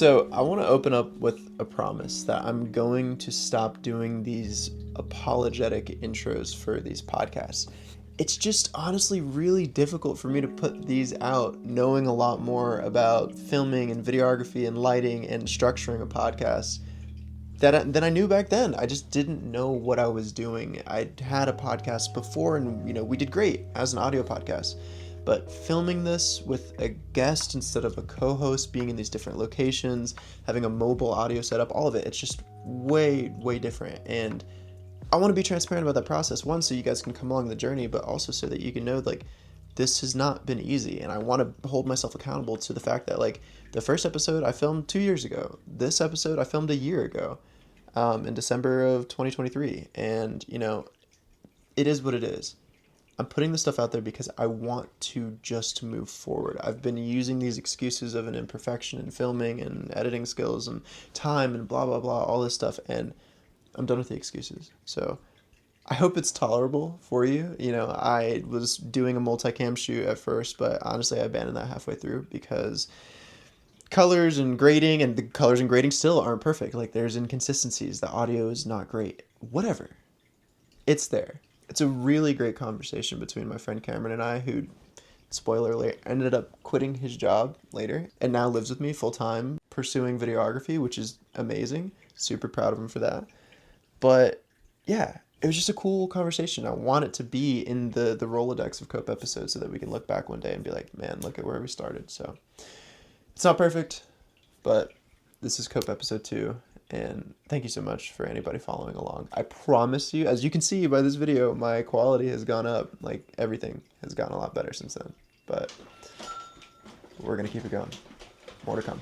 So I want to open up with a promise that I'm going to stop doing these apologetic intros for these podcasts. It's just honestly really difficult for me to put these out knowing a lot more about filming and videography and lighting and structuring a podcast than I knew back then. I just didn't know what I was doing. I'd had a podcast before and we did great as an audio podcast. But filming this with a guest instead of a co-host, being in these different locations, having a mobile audio setup, all of it, it's just way different. And I want to be transparent about that process. One, so you guys can come along the journey, but also so that you can know like this has not been easy. And I want to hold myself accountable to the fact that like the first episode I filmed 2 years ago. This episode I filmed a year ago, in December of 2023. And it is what it is. I'm putting this stuff out there because I want to just move forward. I've been using these excuses of an imperfection in filming and editing skills and time and blah, blah, blah, all this stuff. And I'm done with the excuses. So I hope it's tolerable for you. I was doing a multicam shoot at first, but honestly, I abandoned that halfway through because the colors and grading still aren't perfect. Like there's inconsistencies. The audio is not great. Whatever. It's there. It's a really great conversation between my friend Cameron and I, who, spoiler alert, ended up quitting his job later and now lives with me full time pursuing videography, which is amazing. Super proud of him for that. But yeah, it was just a cool conversation. I want it to be in the Rolodex of Cope episodes so that we can look back one day and be like, man, look at where we started. So it's not perfect, but this is Cope episode 2. And thank you so much for anybody following along. I promise you, as you can see by this video, my quality has gone up. Like everything has gotten a lot better since then. But we're going to keep it going. More to come.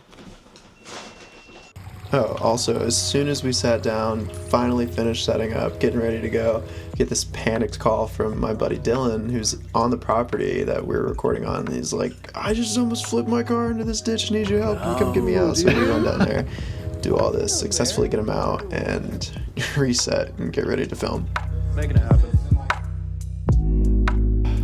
Oh, also, as soon as we sat down, finally finished setting up, getting ready to go, get this panicked call from my buddy Dylan, who's on the property that we're recording on. And he's like, I just almost flipped my car into this ditch, need your help, can you come get me out? So we run down there, do all this, successfully get him out, and reset and get ready to film. Making it happen.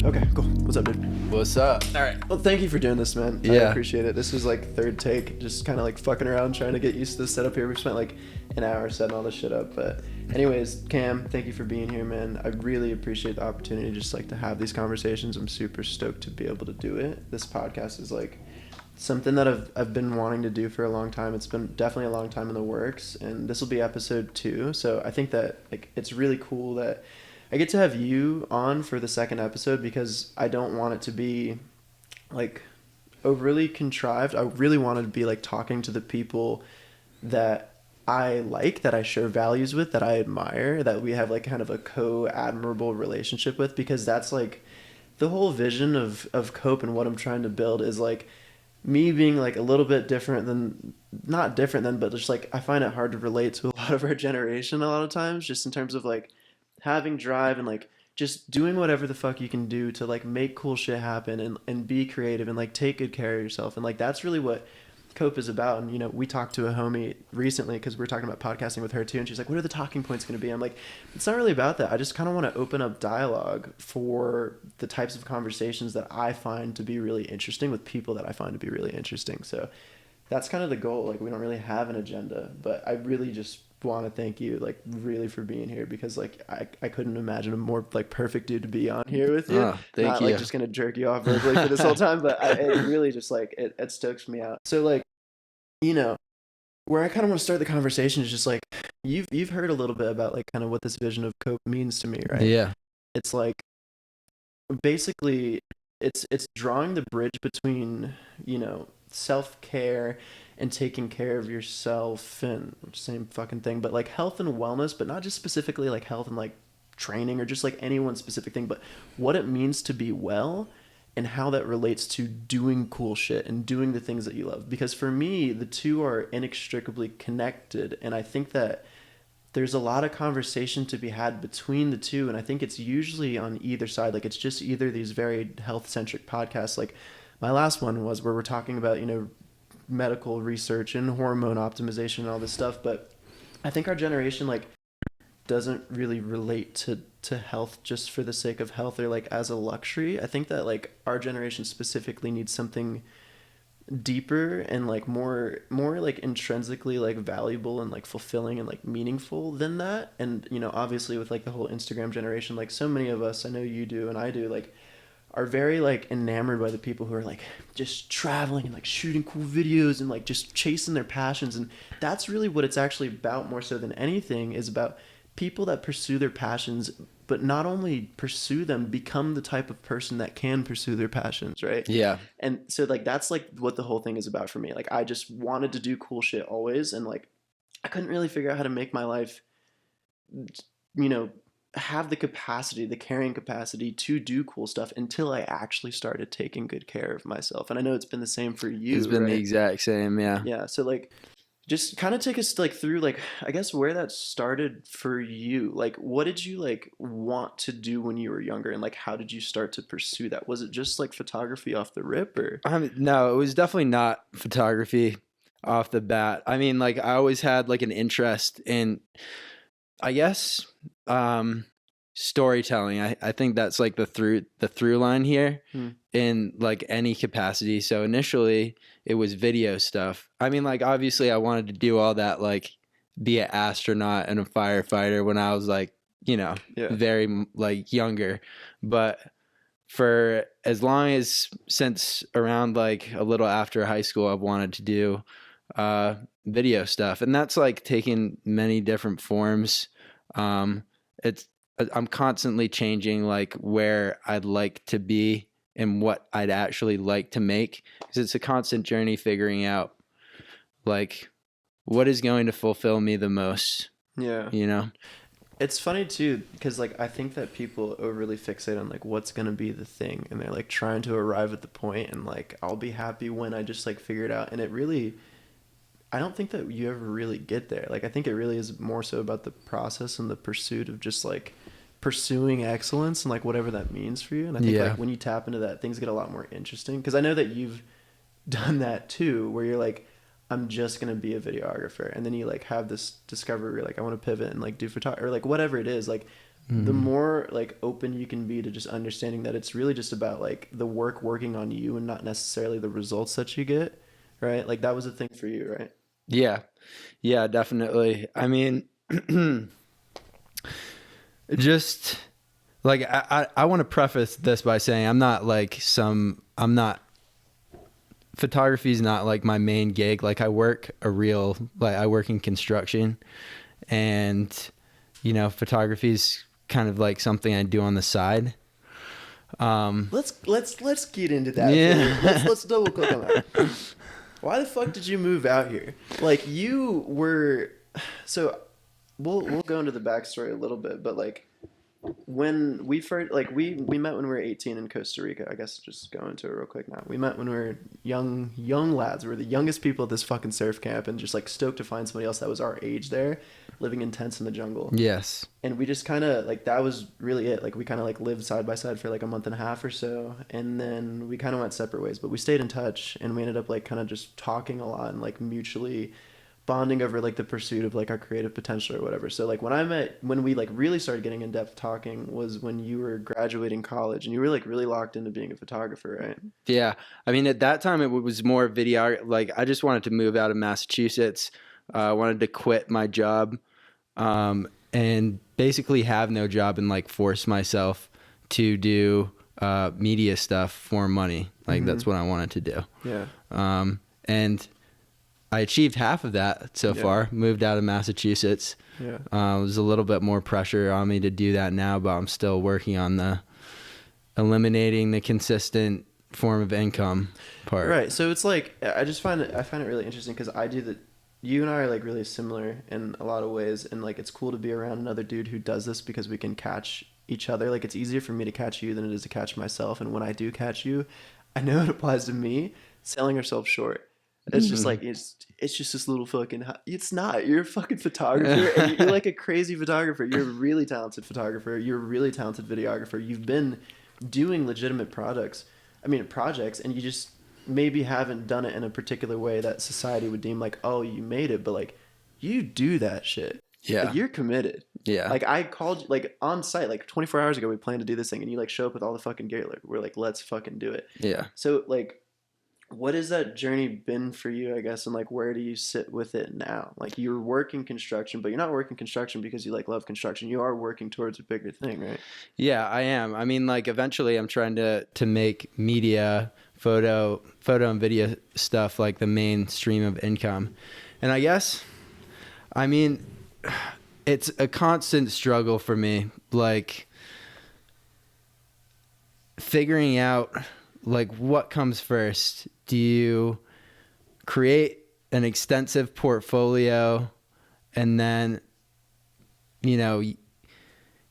Okay, cool. What's up, dude? What's up? All right. Well, thank you for doing this, man. I appreciate it. This was like third take, just kind of like fucking around trying to get used to the setup here. We spent like an hour setting all this shit up. But anyways, Cam, thank you for being here, man. I really appreciate the opportunity just like to have these conversations. I'm super stoked to be able to do it. This podcast is like something that I've been wanting to do for a long time. It's been definitely a long time in the works, and this will be episode 2. So I think that like it's really cool that I get to have you on for the second episode because I don't want it to be like overly contrived. I really wanted to be like talking to the people that I like, that I share values with, that I admire, that we have like kind of a co-admirable relationship with, because that's like the whole vision of Cope and what I'm trying to build is like me being like a little bit different than, not different than, but just like I find it hard to relate to a lot of our generation a lot of times, just in terms of like having drive and like just doing whatever the fuck you can do to like make cool shit happen and be creative and like take good care of yourself. And like that's really what Cope is about. And we talked to a homie recently because we were talking about podcasting with her too, and she's like, what are the talking points going to be? I'm like, it's not really about that. I just kind of want to open up dialogue for the types of conversations that I find to be really interesting with people that I find to be really interesting. So that's kind of the goal. Like we don't really have an agenda, but I really just want to thank you like really for being here, because like I couldn't imagine a more like perfect dude to be on here with you. Thank Not you. like just gonna jerk you off verbally for this whole time, but it really just like it stokes me out. So like where I kind of want to start the conversation is just like you've heard a little bit about like kind of what this vision of Cope means to me, right? Yeah. It's like basically it's drawing the bridge between self-care and taking care of yourself, and same fucking thing, but like health and wellness, but not just specifically like health and like training or just like any one specific thing, but what it means to be well and how that relates to doing cool shit and doing the things that you love. Because for me, the two are inextricably connected, and I think that there's a lot of conversation to be had between the two, and I think it's usually on either side. Like it's just either these very health-centric podcasts, like my last one was where we're talking about medical research and hormone optimization and all this stuff, but I think our generation like doesn't really relate to health just for the sake of health or like as a luxury. I think that like our generation specifically needs something deeper and like more like intrinsically like valuable and like fulfilling and like meaningful than that. And you know, obviously with like the whole Instagram generation, like so many of us, I know you do and I do, like are very like enamored by the people who are like just traveling and like shooting cool videos and like just chasing their passions. And that's really what it's actually about, more so than anything, is about people that pursue their passions, but not only pursue them, become the type of person that can pursue their passions, right? Yeah. And so like that's like what the whole thing is about for me. Like I just wanted to do cool shit always, and like I couldn't really figure out how to make my life, you know, have the capacity, the carrying capacity to do cool stuff until I actually started taking good care of myself. And I know it's been the same for you, It's been the right? exact same. Yeah. Yeah. So like just kind of take us like through like I guess where that started for you. Like what did you like want to do when you were younger, and like how did you start to pursue that? Was it just like photography off the rip, or No, it was definitely not photography off the bat. I mean, like I always had like an interest in, I guess, storytelling. I think that's like the through line here hmm. in like any capacity. So initially it was video stuff. I mean, like obviously I wanted to do all that, like be an astronaut and a firefighter when I was like, Yeah. very like younger. But for as long as since around like a little after high school, I've wanted to do video stuff, and that's like taken many different forms. It's I'm constantly changing like where I'd like to be and what I'd actually like to make, because it's a constant journey figuring out like what is going to fulfill me the most, Yeah. you know? It's funny too, because like I think that people overly fixate on like what's gonna be the thing, and they're like trying to arrive at the point, and like I'll be happy when I just like figure it out. And it really, I don't think that you ever really get there. Like I think it really is more so about the process and the pursuit of just like pursuing excellence and like whatever that means for you. And I think Yeah. like when you tap into that, things get a lot more interesting. Because I know that you've done that too, where you're like, I'm just gonna be a videographer, and then you like have this discovery where you're like, I want to pivot and like do photography or like whatever it is. Like the more like open you can be to just understanding that it's really just about like the work working on you and not necessarily the results that you get, right? Like that was a thing for you, right? Yeah. Yeah, definitely. I mean, just like I want to preface this by saying I'm not photography is not like my main gig. Like I work in construction, and photography is kind of like something I do on the side. Let's get into that. Yeah. Let's double click on that. Why the fuck did you move out here? Like you were, so we'll go into the backstory a little bit, but like when we first like we met when we were 18 in Costa Rica. I guess just go into it real quick now. We met when we were young lads. We were the youngest people at this fucking surf camp, and just like stoked to find somebody else that was our age there, living in tents in the jungle. Yes. And we just kind of like that was really it. Like we kind of like lived side by side for like a month and a half or so, and then we kind of went separate ways, but we stayed in touch, and we ended up like kind of just talking a lot and like mutually bonding over like the pursuit of like our creative potential or whatever. So like when we like really started getting in depth talking was when you were graduating college, and you were like really locked into being a photographer, right? Yeah. I mean, at that time it was more video. Like I just wanted to move out of Massachusetts. I wanted to quit my job, and basically have no job and like force myself to do media stuff for money. Like that's what I wanted to do. Yeah. And I achieved half of that so far. Moved out of Massachusetts. Yeah. There's a little bit more pressure on me to do that now, but I'm still working on the eliminating the consistent form of income part. Right. So it's like I find it really interesting, because I do that. You and I are like really similar in a lot of ways, and like it's cool to be around another dude who does this, because we can catch each other. Like it's easier for me to catch you than it is to catch myself, and when I do catch you, I know it applies to me. Selling ourselves short. It's just like it's just this little fucking. It's not. You're a fucking photographer, and you're like a crazy photographer. You're a really talented photographer. You're a really talented videographer. You've been doing legitimate projects, and you just maybe haven't done it in a particular way that society would deem like, oh, you made it, but like you do that shit. Yeah. Like, you're committed. Yeah. Like I called you like on site like 24 hours ago. We planned to do this thing, and you like show up with all the fucking gear. Like we're like, let's fucking do it. Yeah. So like, what has that journey been for you, I guess, and like where do you sit with it now? Like you're working construction, but you're not working construction because you like love construction. You are working towards a bigger thing, right? Yeah, I am. I mean, like eventually I'm trying to make media, photo and video stuff like the main stream of income. And I guess, I mean, it's a constant struggle for me, like figuring out like what comes first. Do you create an extensive portfolio and then, you know,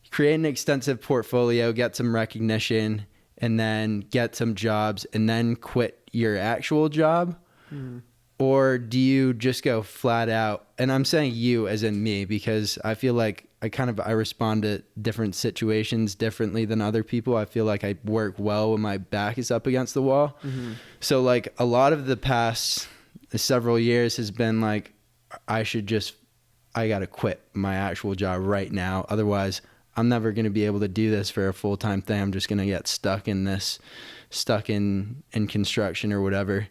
create an extensive portfolio, get some recognition, and then get some jobs and then quit your actual job? Mm. Or do you just go flat out? And I'm saying you as in me, because I feel like I respond to different situations differently than other people. I feel like I work well when my back is up against the wall. Mm-hmm. So like a lot of the past several years has been like, I got to quit my actual job right now. Otherwise I'm never going to be able to do this for a full-time thing. I'm just going to get stuck in construction or whatever.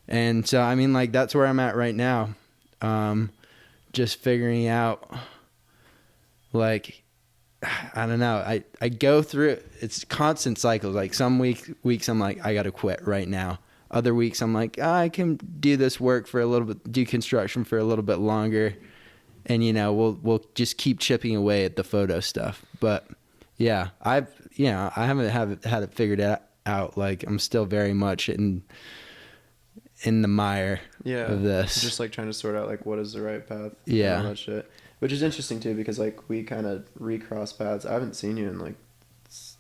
And so, I mean, like, that's where I'm at right now. Just figuring out, like, I don't know. I go through it. It's constant cycles. Like some weeks I'm like, I got to quit right now. Other weeks I'm like, I can do this work for a little bit, do construction for a little bit longer. And, you know, we'll just keep chipping away at the photo stuff. But yeah, I haven't had it figured out. Like I'm still very much in the mire of this. Just like trying to sort out like what is the right path. Yeah. And all that shit. Which is interesting too because like we kind of recross paths. I haven't seen you in like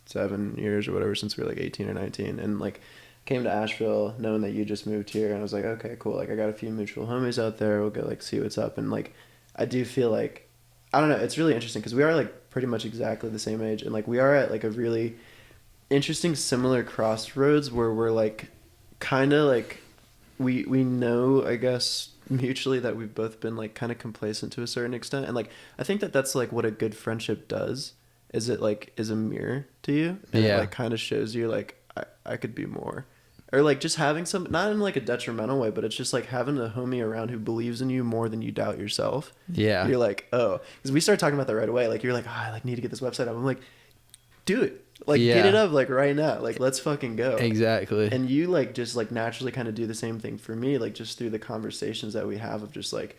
7 years or whatever since we were like 18 or 19, and like came to Asheville knowing that you just moved here, and I was like, okay, cool. Like I got a few mutual homies out there. We'll go like see what's up, and like I do feel like I don't know. It's really interesting because we are like pretty much exactly the same age, and like we are at like a really interesting similar crossroads where we're like kind of like we know, I guess, mutually that we've both been like kind of complacent to a certain extent, and like I think that that's like what a good friendship does, is it like is a mirror to you, and it like kind of shows you like I could be more, or like just having some, not in like a detrimental way, but it's just like having a homie around who believes in you more than you doubt yourself. Yeah, you're like, oh, because we started talking about that right away. Like you're like, oh, I like need to get this website up. I'm like, do it. Like get it up like right now. Like let's fucking go. Exactly. And you like just like naturally kind of do the same thing for me, like just through the conversations that we have of just like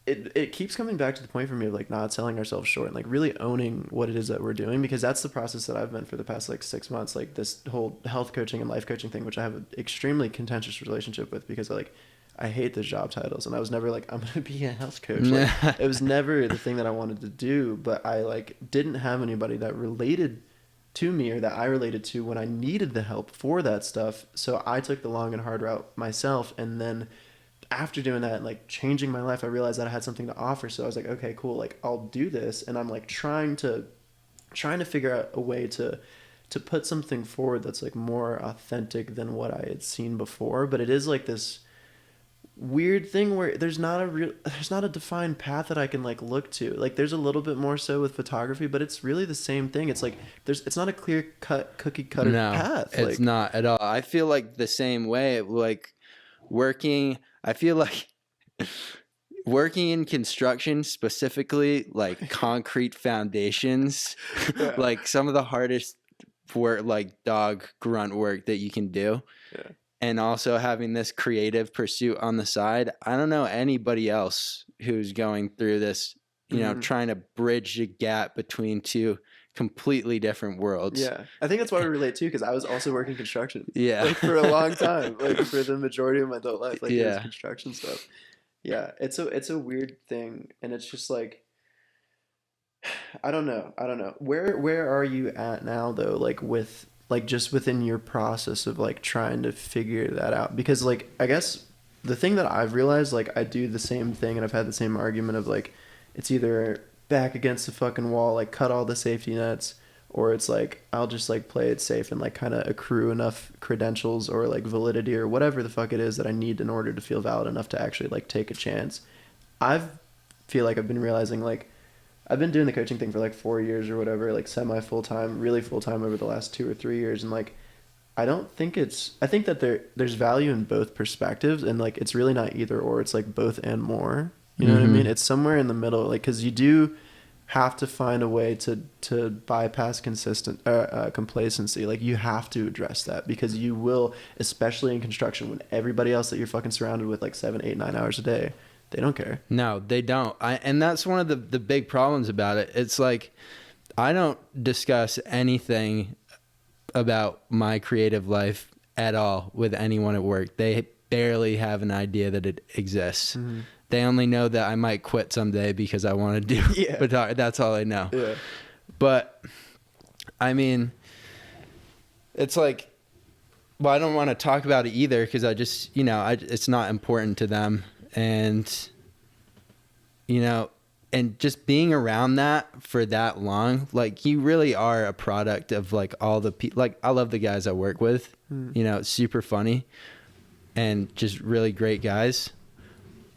it keeps coming back to the point for me of like not selling ourselves short and like really owning what it is that we're doing, because that's the process that I've been for the past like 6 months, like this whole health coaching and life coaching thing, which I have an extremely contentious relationship with because I hate the job titles, and I was never like, I'm going to be a health coach. Like, it was never the thing that I wanted to do, but I like didn't have anybody that related to me or that I related to when I needed the help for that stuff. So I took the long and hard route myself. And then after doing that and like changing my life, I realized that I had something to offer. So I was like, okay, cool. Like I'll do this. And I'm like trying to figure out a way to put something forward that's like more authentic than what I had seen before. But it is like this weird thing where there's not a defined path that I can like look to. Like there's a little bit more so with photography, but it's really the same thing. It's like it's not a clear cut cookie cutter path. It's not at all. I feel like the same way. Like I feel like working in construction, specifically like concrete foundations, like some of the hardest work, like dog grunt work that you can do. Yeah. And also having this creative pursuit on the side. I don't know anybody else who's going through this, you know, trying to bridge the gap between two completely different worlds. Yeah. I think that's why we relate too, because I was also working construction. Yeah. Like for a long time, like for the majority of my adult life, like it was construction stuff. Yeah. It's a weird thing. And it's just like, I don't know. Where are you at now though? Like with like just within your process of like trying to figure that out, because like I guess the thing that I've realized, like I do the same thing, and I've had the same argument of like it's either back against the fucking wall, like cut all the safety nets, or it's like I'll just like play it safe and like kind of accrue enough credentials or like validity or whatever the fuck it is that I need in order to feel valid enough to actually like take a chance. Feel like I've been realizing like I've been doing the coaching thing for like 4 years or whatever, like semi full time, really full time over the last 2 or 3 years. And like, I don't think I think that there's value in both perspectives, and like it's really not either or, it's like both and more. You know what I mean? It's somewhere in the middle, like, because you do have to find a way to bypass complacency. Like, you have to address that, because you will, especially in construction, when everybody else that you're fucking surrounded with like 7, 8, 9 hours a day, they don't care. No, they don't. And that's one of the big problems about it. It's like, I don't discuss anything about my creative life at all with anyone at work. They barely have an idea that it exists. Mm-hmm. They only know that I might quit someday because I want to do photography. That's all I know. Yeah. But I mean, it's like, well, I don't want to talk about it either, because I just, it's not important to them. And, and just being around that for that long, like, you really are a product of like all the people. Like, I love the guys I work with, super funny and just really great guys.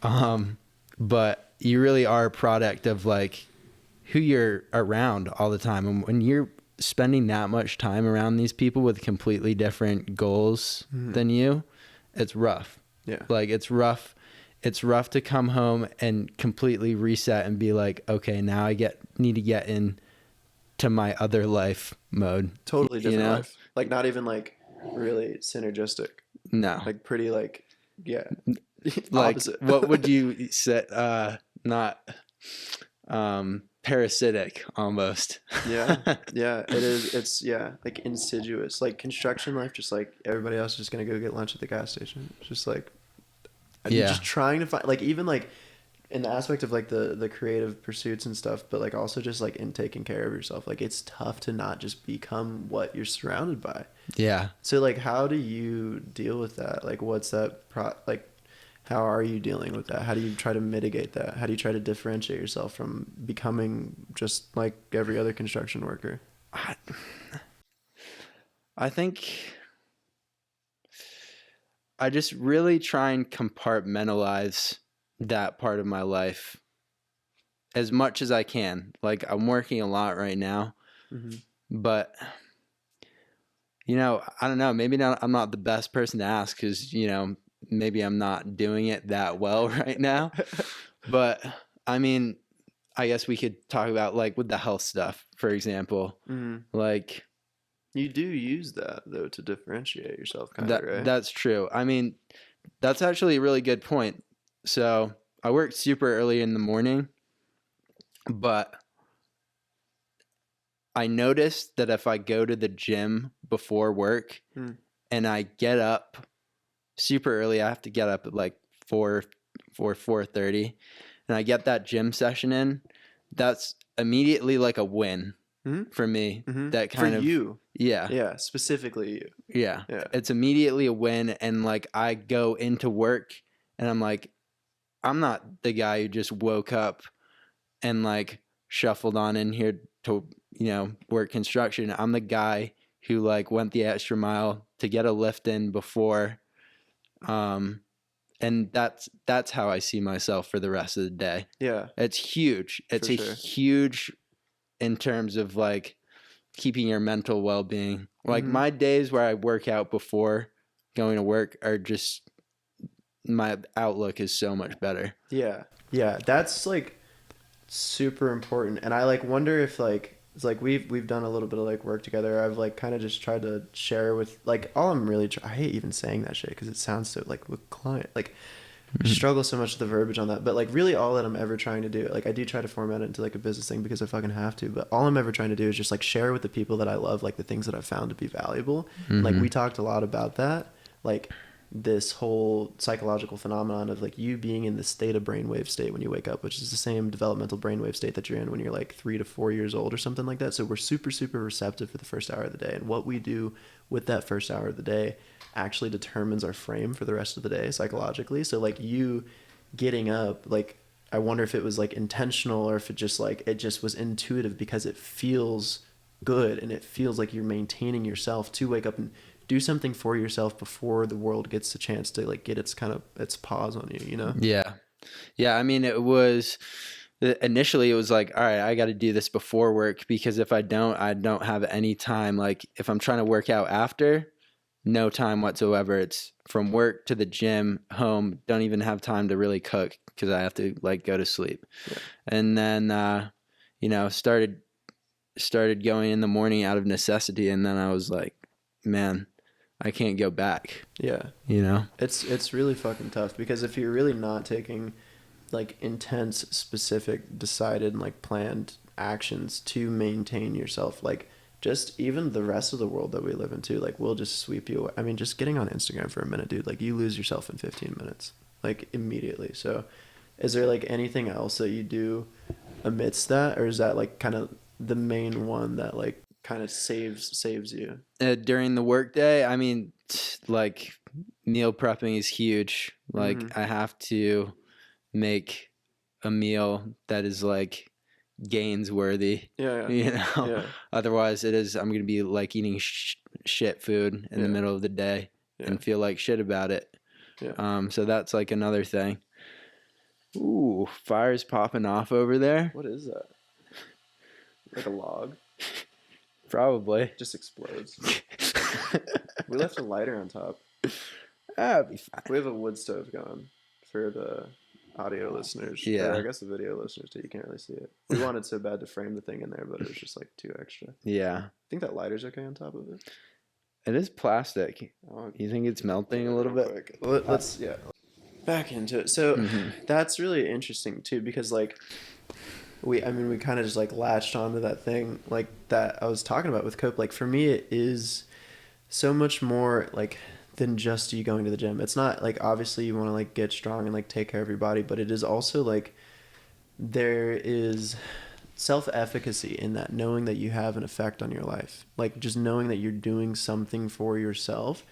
But you really are a product of like who you're around all the time. And when you're spending that much time around these people with completely different goals than you, it's rough. Yeah. Like, it's rough. It's rough to come home and completely reset and be like, okay, now I need to get in to my other life mode. Totally different life. Like, not even like really synergistic. No. Like, pretty like, yeah. Like, opposite. what would you say? Not parasitic almost. Yeah. It is. It's like insidious. Like, construction life, just like everybody else is just gonna go get lunch at the gas station. It's just like, just trying to find, like, even like in the aspect of like the creative pursuits and stuff, but like also just like in taking care of yourself. Like, it's tough to not just become what you're surrounded by. Yeah. So like, how do you deal with that? Like, what's that like? How are you dealing with that? How do you try to mitigate that? How do you try to differentiate yourself from becoming just like every other construction worker? I think I just really try and compartmentalize that part of my life as much as I can. Like, I'm working a lot right now, but I don't know, maybe I'm not the best person to ask, because, maybe I'm not doing it that well right now. But I mean, I guess we could talk about like with the health stuff, for example. Like, you do use that though to differentiate yourself, kind of, right? That's true. I mean, that's actually a really good point. So I work super early in the morning, but I noticed that if I go to the gym before work and I get up super early, I have to get up at like 4:30, and I get that gym session in, that's immediately like a win for me. That kind for of you. Yeah, specifically you. Yeah, it's immediately a win. And like, I go into work and I'm like, I'm not the guy who just woke up and like shuffled on in here to work construction. I'm the guy who like went the extra mile to get a lift in before. And that's how I see myself for the rest of the day. Yeah. It's huge. It's huge in terms of like keeping your mental well-being. Like, my days where I work out before going to work are just, my outlook is so much better. Yeah. That's like super important. And I like wonder if like, it's like we've done a little bit of like work together. I've like kind of just tried to share with like, all I'm really I hate even saying that shit because it sounds so like with client, like struggle so much with the verbiage on that. But like, really all that I'm ever trying to do, like, I do try to format it into like a business thing because I fucking have to, but all I'm ever trying to do is just like share with the people that I love, like the things that I've found to be valuable. Like, we talked a lot about that, like this whole psychological phenomenon of like you being in the state of brainwave state when you wake up, which is the same developmental brainwave state that you're in when you're like 3 to 4 years old or something like that. So we're super, super receptive for the first hour of the day. And what we do with that first hour of the day actually determines our frame for the rest of the day psychologically. So like, you getting up, like, I wonder if it was like intentional or if it just was intuitive because it feels good and it feels like you're maintaining yourself to wake up and do something for yourself before the world gets a chance to like get its pause on you, Yeah. I mean, initially it was like, all right, I got to do this before work, because if I don't have any time. Like, if I'm trying to work out after, no time whatsoever. It's from work to the gym, home, don't even have time to really cook because I have to like go to sleep. Yeah. And then, you know, started going in the morning out of necessity. And then I was like, man, I can't go back. Yeah. You know, it's really fucking tough because if you're really not taking like intense, specific, decided, and like planned actions to maintain yourself, like just even the rest of the world that we live in too, like will just sweep you away. I mean, just getting on Instagram for a minute, dude, like you lose yourself in 15 minutes, like immediately. So is there like anything else that you do amidst that, or is that like kind of the main one that like kind of saves you? During the workday, I mean, like meal prepping is huge. Like I have to make a meal that is like gains worthy. Yeah. You know, Yeah. otherwise I'm gonna be like eating shit food in the middle of the day and feel like shit about it. Yeah. So that's like another thing. Ooh, fire's popping off over there. What is that? Like a log? Probably. Just explodes. We left a lighter on top. That'd be fine. We have a wood stove going for the audio listeners. Yeah. Or I guess the video listeners too. You can't really see it. We wanted so bad to frame the thing in there, but it was just like too extra. Yeah. I think that lighter's okay on top of it. It is plastic. You think it's melting a little bit? Let's back into it. So that's really interesting too, because like we kind of just like latched onto that thing like that I was talking about with Cope. Like for me, it is so much more like than just you going to the gym. It's not like obviously you want to like get strong and like take care of your body, but it is also like there is self-efficacy in that, knowing that you have an effect on your life, like just knowing that you're doing something for yourself.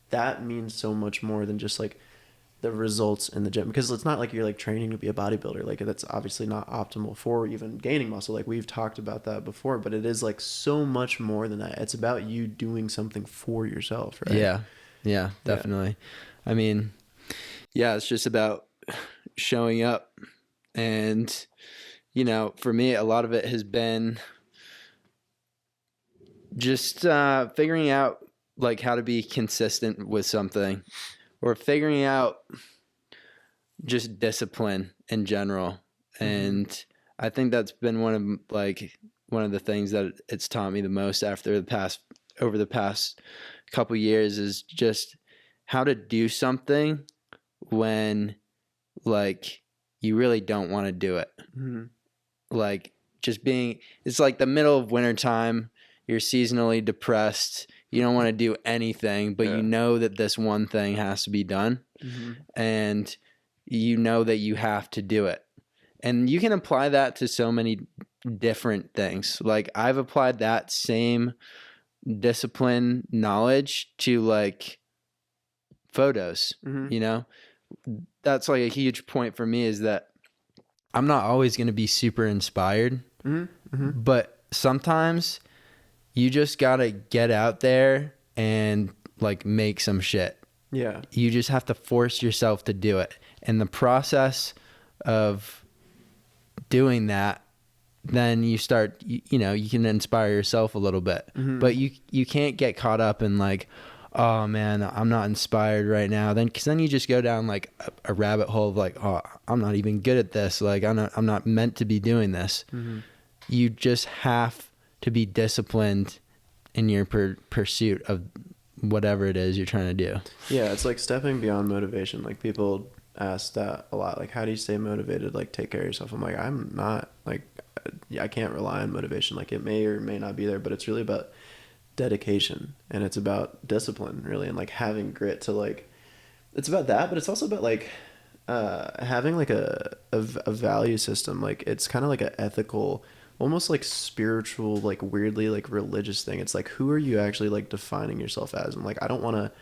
That means so much more than just like the results in the gym, because it's not like you're like training to be a bodybuilder. Like that's obviously not optimal for even gaining muscle, like we've talked about that before, but it is like so much more than that. It's about you doing something for yourself, right? Yeah, definitely. I mean, yeah, it's just about showing up. And you know, for me, a lot of it has been just figuring out like how to be consistent with something, or figuring out just discipline in general. And I think that's been one of the things that it's taught me the most over the past couple years, is just how to do something when like you really don't want to do it. Like just it's like the middle of winter time, you're seasonally depressed, you don't want to do anything, but you know that this one thing has to be done, and you know that you have to do it. And you can apply that to so many different things. Like I've applied that same discipline knowledge to like photos. You know, that's like a huge point for me, is that I'm not always going to be super inspired, but sometimes you just got to get out there and like make some shit. Yeah. You just have to force yourself to do it. And the process of doing that, then you start, you know, you can inspire yourself a little bit, but you can't get caught up in like, oh man, I'm not inspired right now. Cause then you just go down like a rabbit hole of like, oh, I'm not even good at this. Like I'm not meant to be doing this. You just have to be disciplined in your pursuit of whatever it is you're trying to do. Yeah. It's like stepping beyond motivation. Like people ask that a lot. Like, how do you stay motivated? Like take care of yourself. I'm like, I'm not like, I can't rely on motivation. Like it may or may not be there, but it's really about dedication, and it's about discipline really, and like having grit to like, it's about that, but it's also about like having like a value system. Like it's kind of like an ethical, almost like spiritual, like weirdly like religious thing. It's like, who are you actually like defining yourself as? And like I want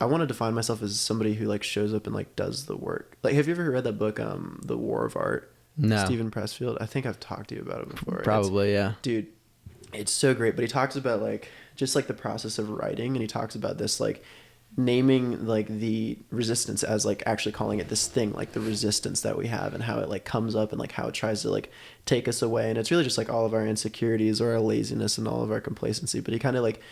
to define myself as somebody who like shows up and like does the work. Like have you ever read that book The War of Art? No. Stephen Pressfield. I think I've talked to you about it before. Probably, yeah. Dude, it's so great, but he talks about like just like the process of writing, and he talks about this like naming like the resistance as like actually calling it this thing, like the resistance that we have, and how it like comes up and like how it tries to like take us away. And it's really just like all of our insecurities or our laziness and all of our complacency. But he kind of like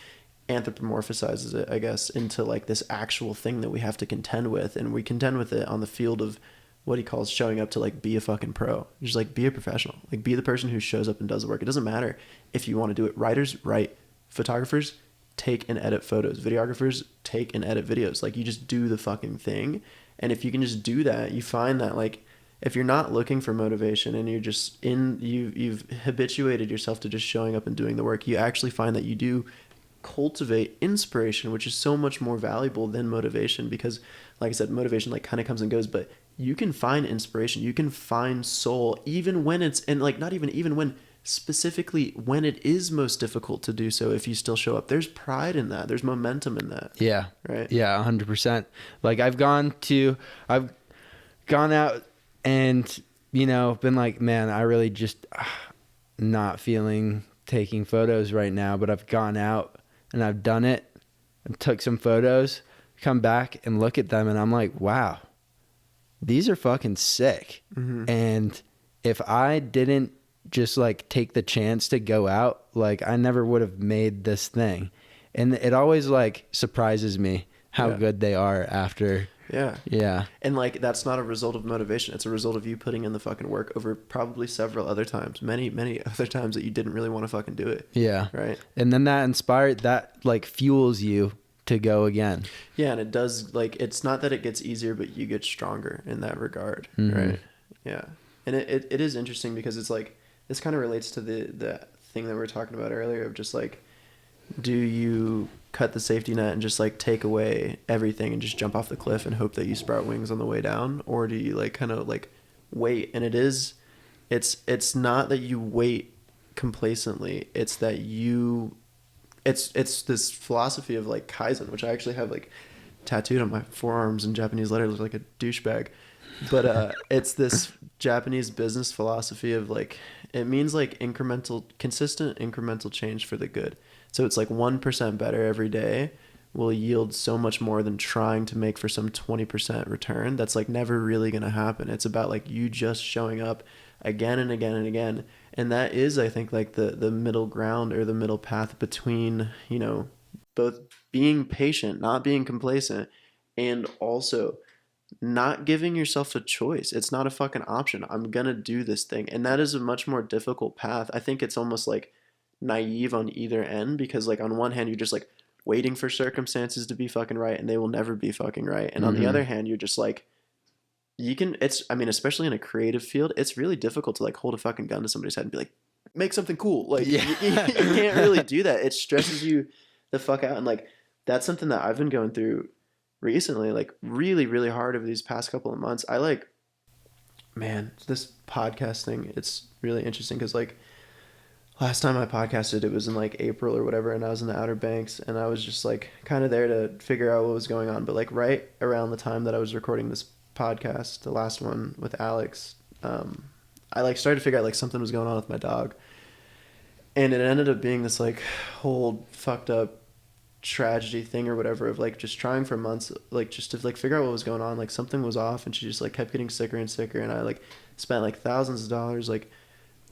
anthropomorphizes it, I guess, into like this actual thing that we have to contend with, and we contend with it on the field of what he calls showing up to like be a fucking pro. Just like be a professional, like be the person who shows up and does the work. It doesn't matter if you want to do it. Writers write, photographers take and edit photos, videographers take and edit videos. Like you just do the fucking thing, and if you can just do that, you find that like if you're not looking for motivation and you're just you've habituated yourself to just showing up and doing the work, you actually find that you do cultivate inspiration, which is so much more valuable than motivation, because like I said, motivation like kind of comes and goes, but you can find inspiration, you can find soul even when it's, and like not even when, specifically when it is most difficult to do so. If you still show up, there's pride in that, there's momentum in that. Yeah. Right. Yeah, 100%. Like I've gone out and, you know, been like, man, I really just not feeling taking photos right now, but I've gone out and I've done it and took some photos, come back and look at them, and I'm like, wow, these are fucking sick. Mm-hmm. And if I didn't just like take the chance to go out, like I never would have made this thing. And it always like surprises me how good they are after. Yeah. And like that's not a result of motivation, it's a result of you putting in the fucking work over probably several other times, many other times that you didn't really want to fucking do it. Yeah. Right. And then that like fuels you to go again. Yeah. And it does, like, it's not that it gets easier, but you get stronger in that regard. Mm-hmm. Right. Yeah. And it is interesting because it's like this kind of relates to the thing that we were talking about earlier of just like, do you cut the safety net and just like take away everything and just jump off the cliff and hope that you sprout wings on the way down, or do you like kind of like wait? And it's not that you wait complacently, it's that it's this philosophy of like Kaizen, which I actually have like tattooed on my forearms in Japanese letters like a douchebag, but it's this Japanese business philosophy of like, it means like consistent incremental change for the good. So it's like 1% better every day will yield so much more than trying to make for some 20% return. That's like never really going to happen. It's about like you just showing up again and again and again. And that is, I think, like the middle ground or the middle path between, you know, both being patient, not being complacent, and also not giving yourself a choice. It's not a fucking option. I'm going to do this thing. And that is a much more difficult path. I think it's almost like naive on either end, because like on one hand you're just like waiting for circumstances to be fucking right, and they will never be fucking right, and on the other hand you're just like, I mean especially in a creative field, it's really difficult to like hold a fucking gun to somebody's head and be like, make something cool. Like you can't really do that. It stresses you the fuck out. And like that's something that I've been going through recently, like really really hard over these past couple of months. I like, man, this podcast thing, it's really interesting because like last time I podcasted, it was in like April or whatever, and I was in the Outer Banks, and I was just like kind of there to figure out what was going on. But like right around the time that I was recording this podcast, the last one with Alex, I like started to figure out like something was going on with my dog, and it ended up being this like whole fucked up tragedy thing or whatever of like just trying for months like just to like figure out what was going on. Like something was off, and she just like kept getting sicker and sicker, and I like spent like thousands of dollars like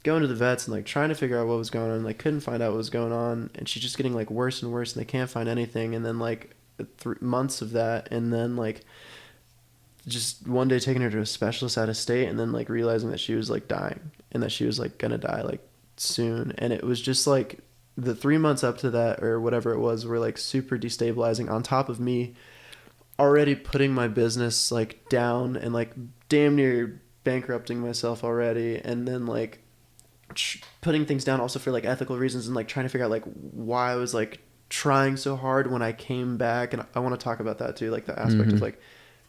going to the vets and like trying to figure out what was going on, like couldn't find out what was going on, and she's just getting like worse and worse, and they can't find anything. And then like 3 months of that, and then like just one day taking her to a specialist out of state, and then like realizing that she was like dying, and that she was like gonna die like soon. And it was just like the 3 months up to that or whatever it was were like super destabilizing, on top of me already putting my business like down and like damn near bankrupting myself already, and then like putting things down also for like ethical reasons, and like trying to figure out like why I was like trying so hard when I came back. And I want to talk about that too, like the aspect of like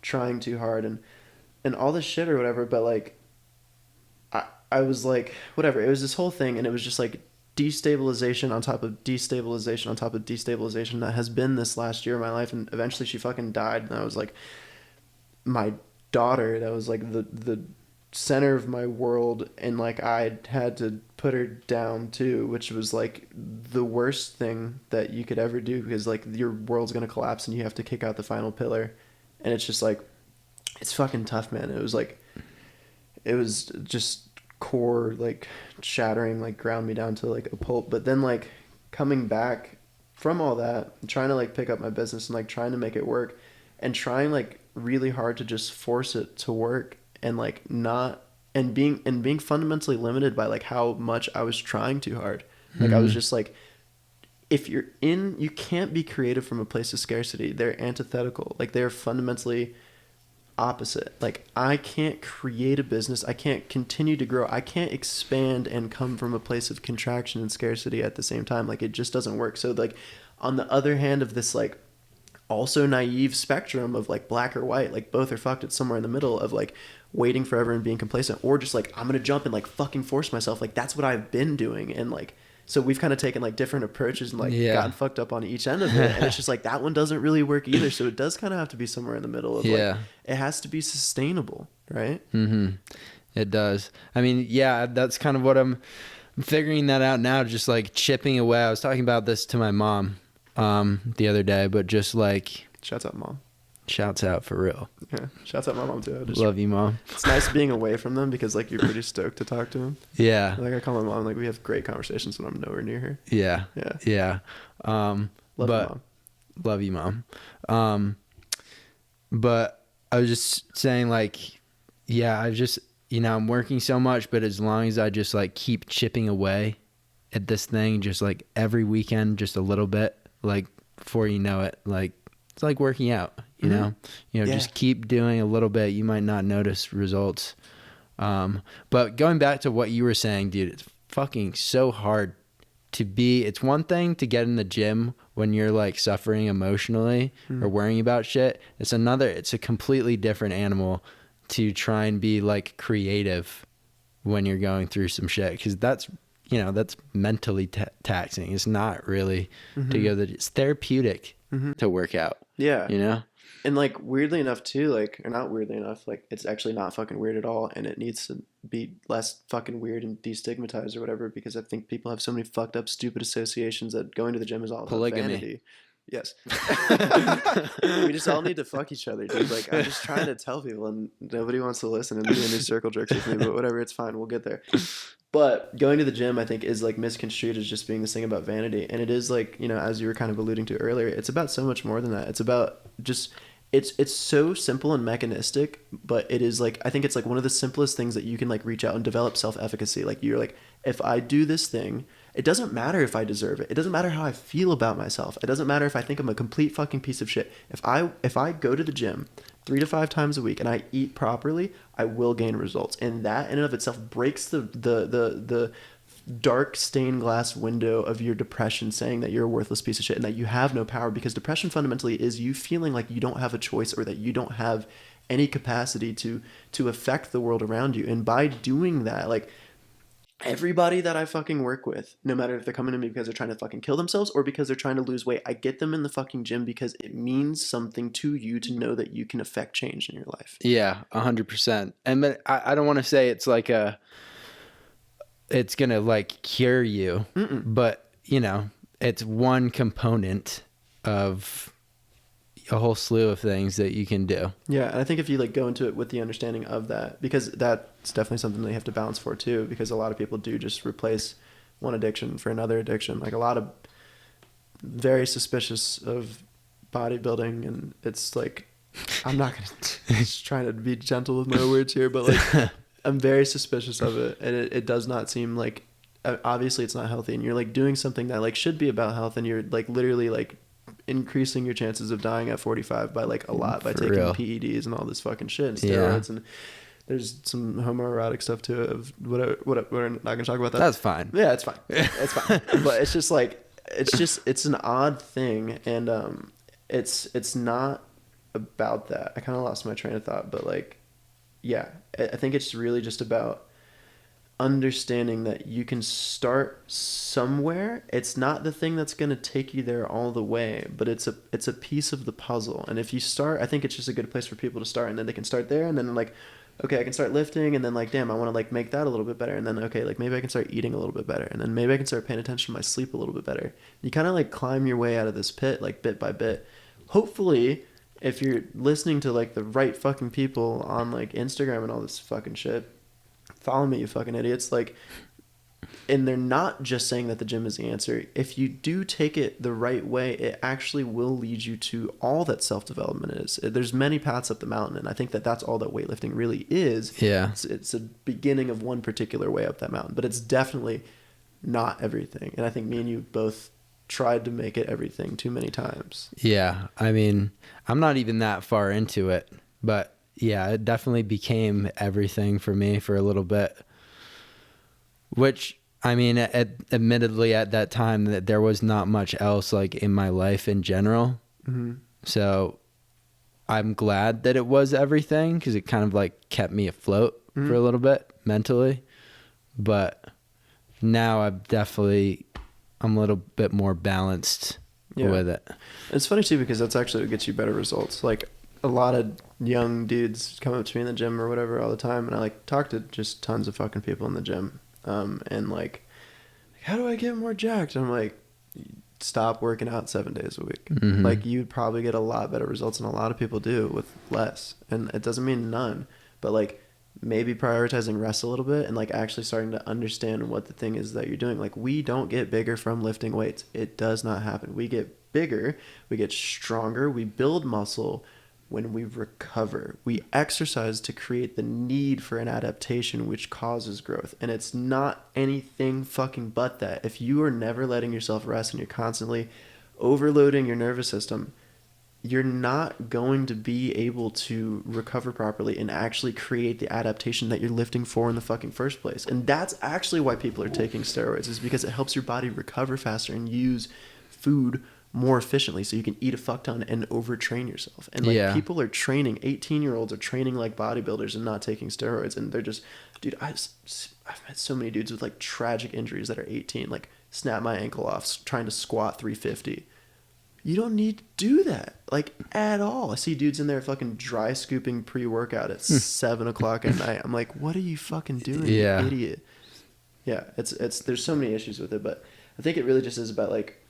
trying too hard and all this shit or whatever. But like I was like, whatever, it was this whole thing, and it was just like destabilization on top of destabilization on top of destabilization that has been this last year of my life. And eventually she fucking died, and I was like, my daughter that was like the center of my world, and like I had to put her down too, which was like the worst thing that you could ever do, because like your world's gonna collapse and you have to kick out the final pillar. And it's just like, it's fucking tough, man. It was just core like shattering, like ground me down to like a pulp. But then like coming back from all that, I'm trying to like pick up my business and like trying to make it work, and trying like really hard to just force it to work, and like not, and being fundamentally limited by like how much I was trying too hard. Like I was just like, if you can't be creative from a place of scarcity. They're antithetical. Like they're fundamentally opposite. Like I can't create a business. I can't continue to grow. I can't expand and come from a place of contraction and scarcity at the same time. Like it just doesn't work. So like on the other hand of this like also naive spectrum of like black or white, like both are fucked. It's somewhere in the middle of like waiting forever and being complacent, or just like I'm gonna jump and like fucking force myself. Like that's what I've been doing. And like so we've kind of taken like different approaches and like gotten fucked up on each end of it. And it's just like that one doesn't really work either. So it does kind of have to be somewhere in the middle of like it has to be sustainable, right? It does. I mean, yeah, that's kind of what I'm figuring that out now, just like chipping away. I was talking about this to my mom the other day, but just like shouts out mom. Shouts out for real. Yeah, shouts out my mom too. Love you, Mom. It's nice being away from them because like you're pretty stoked to talk to them. Yeah. Like I call my mom, like we have great conversations when I'm nowhere near her. Yeah. Love you, Mom. Love you, Mom. But I was just saying like, yeah, I just, I'm working so much, but as long as I just like keep chipping away at this thing, just like every weekend, just a little bit, like before you know it, like it's like working out, you know, just keep doing a little bit. You might not notice results. But going back to what you were saying, dude, it's fucking so hard to be. It's one thing to get in the gym when you're like suffering emotionally or worrying about shit. It's a completely different animal to try and be like creative when you're going through some shit. Cause that's mentally taxing. It's not really to go it's therapeutic to work out. Yeah. And like weirdly enough too, like, or not weirdly enough, like it's actually not fucking weird at all, and it needs to be less fucking weird and destigmatized or whatever, because I think people have so many fucked up stupid associations that going to the gym is all about polygamy. Vanity. Yes. We just all need to fuck each other, dude. Like I'm just trying to tell people and nobody wants to listen and be in these circle jerks with me, but whatever, it's fine, we'll get there. But going to the gym, I think, is like misconstrued as just being this thing about vanity. And it is like, as you were kind of alluding to earlier, it's about so much more than that. It's about just, it's so simple and mechanistic, but it is like, I think it's like one of the simplest things that you can like reach out and develop self-efficacy. Like you're like, if I do this thing, it doesn't matter if I deserve it. It doesn't matter how I feel about myself. It doesn't matter if I think I'm a complete fucking piece of shit. If I go to the gym 3 to 5 times a week and I eat properly, I will gain results. And that in and of itself breaks the dark stained glass window of your depression, saying that you're a worthless piece of shit and that you have no power, because depression fundamentally is you feeling like you don't have a choice or that you don't have any capacity to affect the world around you. And by doing that, like everybody that I fucking work with, no matter if they're coming to me because they're trying to fucking kill themselves or because they're trying to lose weight, I get them in the fucking gym because it means something to you to know that you can affect change in your life. Yeah, 100%. And but I don't want to say it's like it's gonna like cure you, but it's one component of a whole slew of things that you can do. Yeah, and I think if you like go into it with the understanding of that, because that's definitely something that you have to balance for too, because a lot of people do just replace one addiction for another addiction. Like a lot of very suspicious of bodybuilding, and it's like, I'm not gonna just trying to be gentle with my words here, but like I'm very suspicious of it, and it does not seem like, obviously it's not healthy, and you're like doing something that like should be about health, and you're like literally like increasing your chances of dying at 45 by like a lot by taking real PEDs and all this fucking shit and steroids, and there's some homoerotic stuff too of whatever we're not gonna talk about that. That's fine. Yeah, it's fine. It's fine. But it's just like it's an odd thing, and it's not about that. I kind of lost my train of thought, but like yeah, I think it's really just about understanding that you can start somewhere. It's not the thing that's going to take you there all the way, but it's a piece of the puzzle. And if you start, I think it's just a good place for people to start, and then they can start there, and then like, okay, I can start lifting, and then like, damn, I want to like make that a little bit better, and then okay, like maybe I can start eating a little bit better, and then maybe I can start paying attention to my sleep a little bit better. You kind of like climb your way out of this pit like bit by bit. Hopefully, if you're listening to like the right fucking people on like Instagram and all this fucking shit, follow me, you fucking idiots. Like And they're not just saying that the gym is the answer. If you do take it the right way, it actually will lead you to all that self-development is. There's many paths up the mountain, and I think that that's all that weightlifting really is. Yeah. It's a beginning of one particular way up that mountain, but it's definitely not everything. And I think me and you both tried to make it everything too many times. Yeah. I mean, I'm not even that far into it, but yeah, it definitely became everything for me for a little bit, which, I mean, admittedly at that time that there was not much else like in my life in general. Mm-hmm. So I'm glad that it was everything, because it kind of like kept me afloat for a little bit mentally. But now I'm a little bit more balanced with it. It's funny too, because that's actually what gets you better results. Like a lot of young dudes come up to me in the gym or whatever all the time, and I like talk to just tons of fucking people in the gym. And like, how do I get more jacked? And I'm like, stop working out 7 days a week. Mm-hmm. Like, you'd probably get a lot better results than a lot of people do with less. And it doesn't mean none, but like maybe prioritizing rest a little bit and like actually starting to understand what the thing is that you're doing. Like, we don't get bigger from lifting weights. It does not happen. We get bigger, we get stronger, we build muscle when we recover. We exercise to create the need for an adaptation, which causes growth. And it's not anything fucking but that. If you are never letting yourself rest and you're constantly overloading your nervous system, you're not going to be able to recover properly and actually create the adaptation that you're lifting for in the fucking first place. And that's actually why people are taking steroids, is because it helps your body recover faster and use food more efficiently, so you can eat a fuck ton and overtrain yourself. And like, people are training, 18-year-olds are training like bodybuilders and not taking steroids, and they're just, dude, I've met so many dudes with like tragic injuries that are 18, like snap my ankle off trying to squat 350. You don't need to do that, like, at all. I see dudes in there fucking dry scooping pre-workout at 7 o'clock at night. I'm like, what are you fucking doing, you idiot? Yeah, it's there's so many issues with it, but I think it really just is about like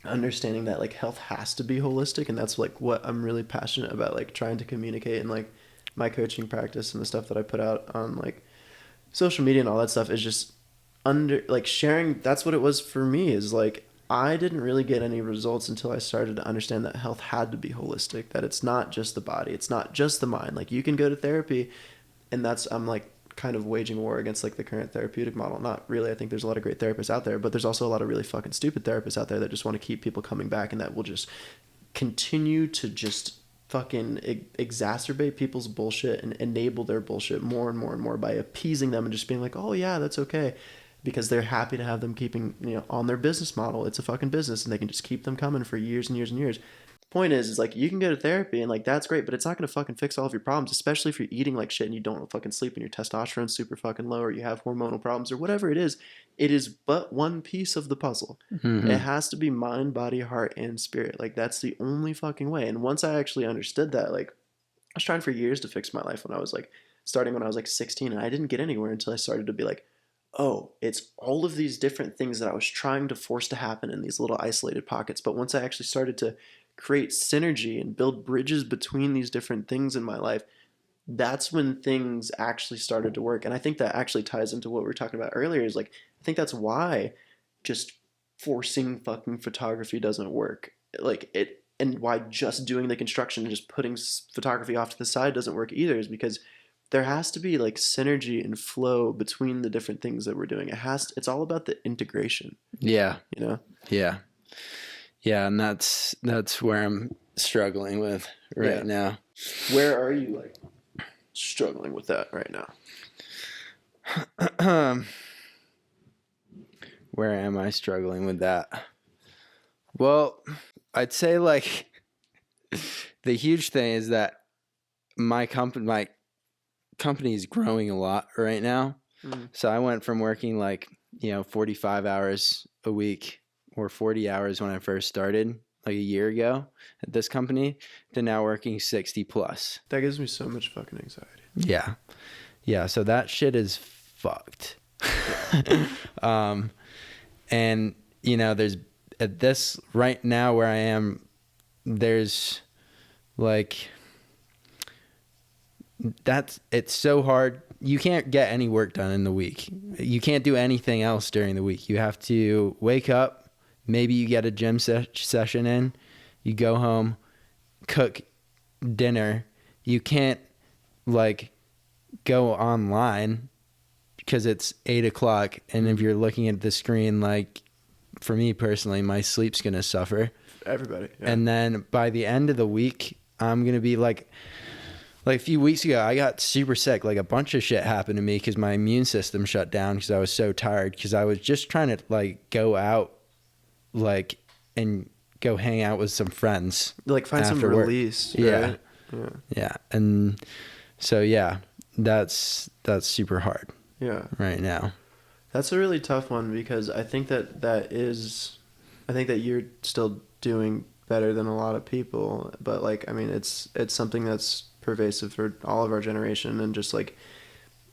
understanding that like health has to be holistic, and that's like what I'm really passionate about, like trying to communicate in like my coaching practice and the stuff that I put out on like social media and all that stuff is just sharing. That's what it was for me, is like I didn't really get any results until I started to understand that health had to be holistic, that it's not just the body, it's not just the mind. Like, you can go to therapy, and I'm like kind of waging war against like the current therapeutic model. Not really. I think there's a lot of great therapists out there, but there's also a lot of really fucking stupid therapists out there that just want to keep people coming back, and that will just continue to just fucking exacerbate people's bullshit and enable their bullshit more and more and more by appeasing them and just being like, oh yeah, that's okay, because they're happy to have them keeping, on their business model. It's a fucking business, and they can just keep them coming for years and years and years. Point is like, you can go to therapy and like that's great, but it's not going to fucking fix all of your problems, especially if you're eating like shit and you don't fucking sleep and your testosterone's super fucking low, or you have hormonal problems or whatever it is. It is but one piece of the puzzle. Mm-hmm. It has to be mind, body, heart, and spirit. Like, that's the only fucking way. And once I actually understood that, like, I was trying for years to fix my life when I was like 16, and I didn't get anywhere until I started to be like, oh, it's all of these different things that I was trying to force to happen in these little isolated pockets. But once I actually started to create synergy and build bridges between these different things in my life, that's when things actually started to work. And I think that actually ties into what we were talking about earlier, is like, I think that's why just forcing fucking photography doesn't work. Like, it, and why just doing the construction and just putting photography off to the side doesn't work either, is because there has to be like synergy and flow between the different things that we're doing. It's all about the integration. Yeah. Yeah. Yeah, and that's where I'm struggling with right now. Where are you like struggling with that right now? Where am I struggling with that? Well, I'd say like the huge thing is that my company is growing a lot right now. Mm. So I went from working like, 45 hours a week or 40 hours when I first started like a year ago at this company to now working 60 plus. That gives me so much fucking anxiety. Yeah. Yeah. So that shit is fucked. And there's at this right now where I am, there's like, it's so hard you can't get any work done in the week. You can't do anything else during the week. You have to wake up, maybe you get a gym session in, you go home, cook dinner. You can't like go online because it's 8:00, and if you're looking at the screen, like for me personally, my sleep's gonna suffer. Everybody. Yeah. And then by the end of the week, I'm gonna be like a few weeks ago, I got super sick. Like a bunch of shit happened to me because my immune system shut down because I was so tired, because I was just trying to like go out like and go hang out with some friends, like find some release. Right? Yeah. And so yeah, that's super hard right now. That's a really tough one, because I think that you're still doing better than a lot of people, but like, I mean, it's something that's pervasive for all of our generation, and just like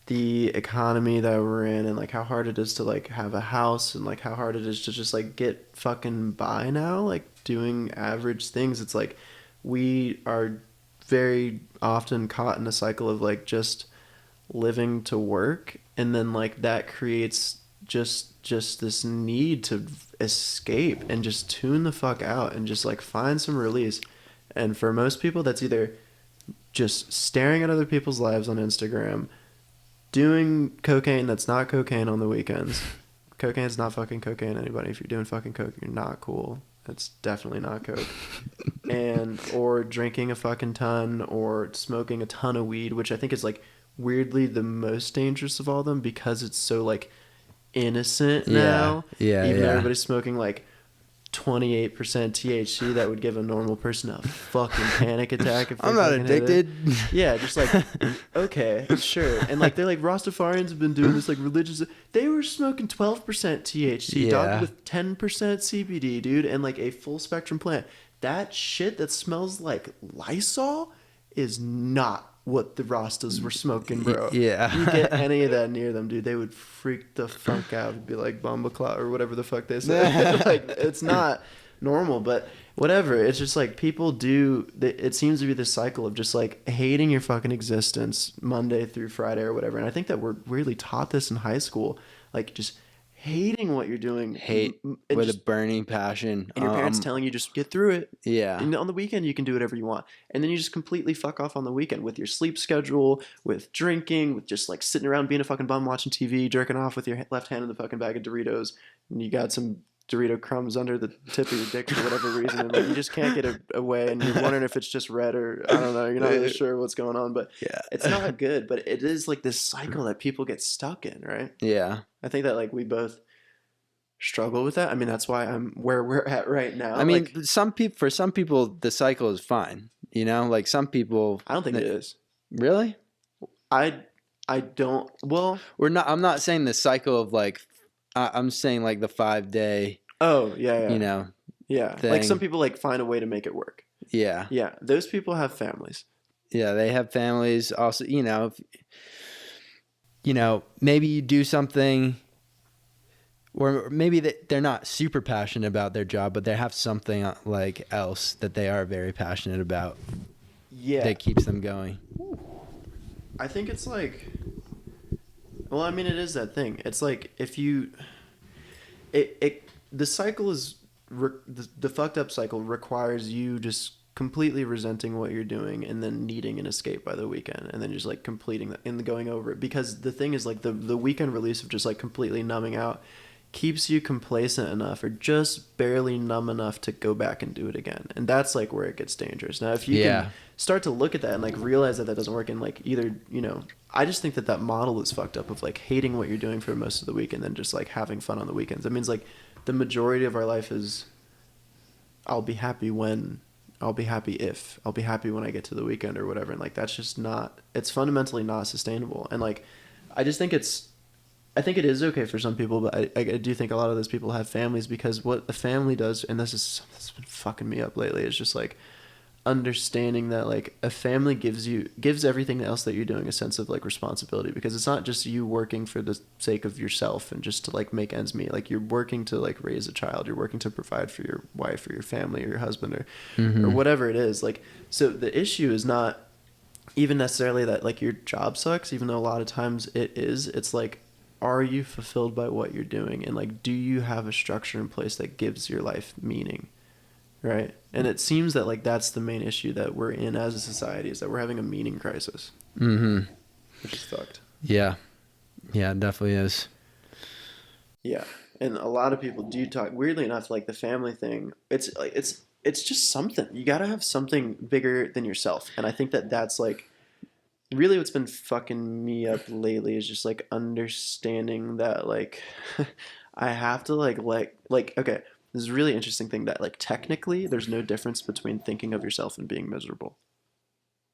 the economy that we're in, and like how hard it is to like have a house, and like how hard it is to just like get fucking by now, like doing average things. It's like we are very often caught in a cycle of like just living to work, and then like that creates just this need to escape and just tune the fuck out and just like find some release. And for most people, that's either just staring at other people's lives on Instagram, doing cocaine that's not cocaine on the weekends. Cocaine's not fucking cocaine, anybody. If you're doing fucking coke, you're not cool. It's definitely not coke. Or drinking a fucking ton, or smoking a ton of weed, which I think is like weirdly the most dangerous of all of them, because it's so like innocent now. Even though everybody's smoking like 28% THC, that would give a normal person a fucking panic attack if they I'm not addicted. Yeah, just like, okay, sure. And like, they're like, Rastafarians have been doing this like religious. They were smoking 12% THC, dog, with 10% CBD, dude, and like a full spectrum plant. That shit that smells like Lysol is not what the Rastas were smoking, bro. Yeah. You get any of that near them, dude, they would freak the fuck out and be like Bumbleclaw or whatever the fuck they say. Like, it's not normal, but whatever. It's just like people do, it seems to be this cycle of just like hating your fucking existence Monday through Friday or whatever. And I think that we're really taught this in high school, like just hating what you're doing, with a burning passion, and your parents telling you just get through it. Yeah. And on the weekend you can do whatever you want, and then you just completely fuck off on the weekend with your sleep schedule, with drinking, with just like sitting around being a fucking bum watching TV, jerking off with your left hand in the fucking bag of Doritos, and you got some Dorito crumbs under the tip of your dick for whatever reason, and like you just can't get it away, and you're wondering if it's just red or I don't know, you're not really sure what's going on, but it's not good. But it is like this cycle that people get stuck in, right? Yeah. I think that like we both struggle with that. I mean, that's why I'm where we're at right now. I mean, like, for some people the cycle is fine, you know, like some people. I don't think it is. Really? I don't. Well, I'm not saying the cycle of like, I'm saying like the 5-day. Oh yeah. You know. Yeah. Thing. Like some people like find a way to make it work. Yeah. Yeah. Those people have families. Yeah, they have families. Also, maybe you do something, or maybe they're not super passionate about their job, but they have something like else that they are very passionate about. Yeah. That keeps them going. I think it's like, well, I mean, it is that thing. It's like if you, the cycle is, the fucked up cycle requires you just completely resenting what you're doing and then needing an escape by the weekend, and then just like completing that and going over it. Because the thing is like the weekend release of just like completely numbing out keeps you complacent enough or just barely numb enough to go back and do it again. And that's like where it gets dangerous. Now, if you can start to look at that and like realize that doesn't work, and like either, I just think that model is fucked up of like hating what you're doing for most of the week and then just like having fun on the weekends. That means like the majority of our life is I'll be happy when, I'll be happy if, I'll be happy when I get to the weekend or whatever. And like that's just not, it's fundamentally not sustainable. And like I think it is okay for some people, but I do think a lot of those people have families, because what a family does, and this is something that's been fucking me up lately, is just like understanding that like a family gives everything else that you're doing a sense of like responsibility, because it's not just you working for the sake of yourself and just to like make ends meet. Like you're working to like raise a child, you're working to provide for your wife or your family or your husband or whatever it is. Like, so the issue is not even necessarily that like your job sucks, even though a lot of times it is, it's like, are you fulfilled by what you're doing? And like, do you have a structure in place that gives your life meaning? Right. And it seems that like that's the main issue that we're in as a society, is that we're having a meaning crisis. Mm-hmm. Which is fucked. Yeah. Yeah, it definitely is. Yeah. And a lot of people do talk, weirdly enough, like the family thing. It's like it's just something. You got to have something bigger than yourself. And I think that that's like really what's been fucking me up lately is just like understanding that like I have to like okay, this is a really interesting thing that like technically there's no difference between thinking of yourself and being miserable.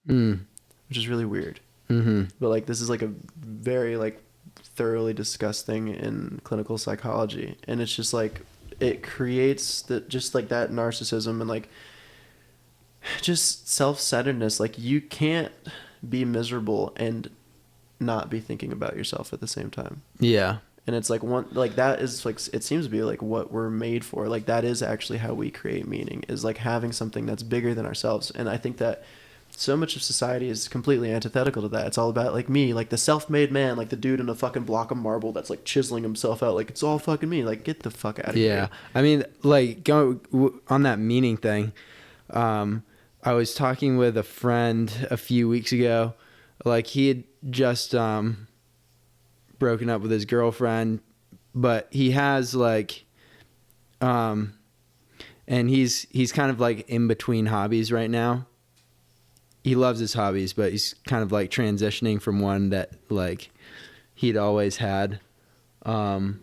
Mm. Which is really weird. Mm-hmm. But like this is like a very like thoroughly discussed thing in clinical psychology, and it's just like it creates that just like that narcissism and like just self-centeredness. Like you can't be miserable and not be thinking about yourself at the same time. Yeah. And it's like one like that is like it seems to be like what we're made for. Like that is actually how we create meaning, is like having something that's bigger than ourselves. And I think that so much of society is completely antithetical to that. It's all about like me, like the self-made man, like the dude in a fucking block of marble that's like chiseling himself out. Like it's all fucking me. Like get the fuck out of here. Yeah. I mean, like on that meaning thing, I was talking with a friend a few weeks ago. Like he had just broken up with his girlfriend, but he has like and he's kind of like in between hobbies right now. He loves his hobbies, but he's kind of like transitioning from one that like he'd always had, and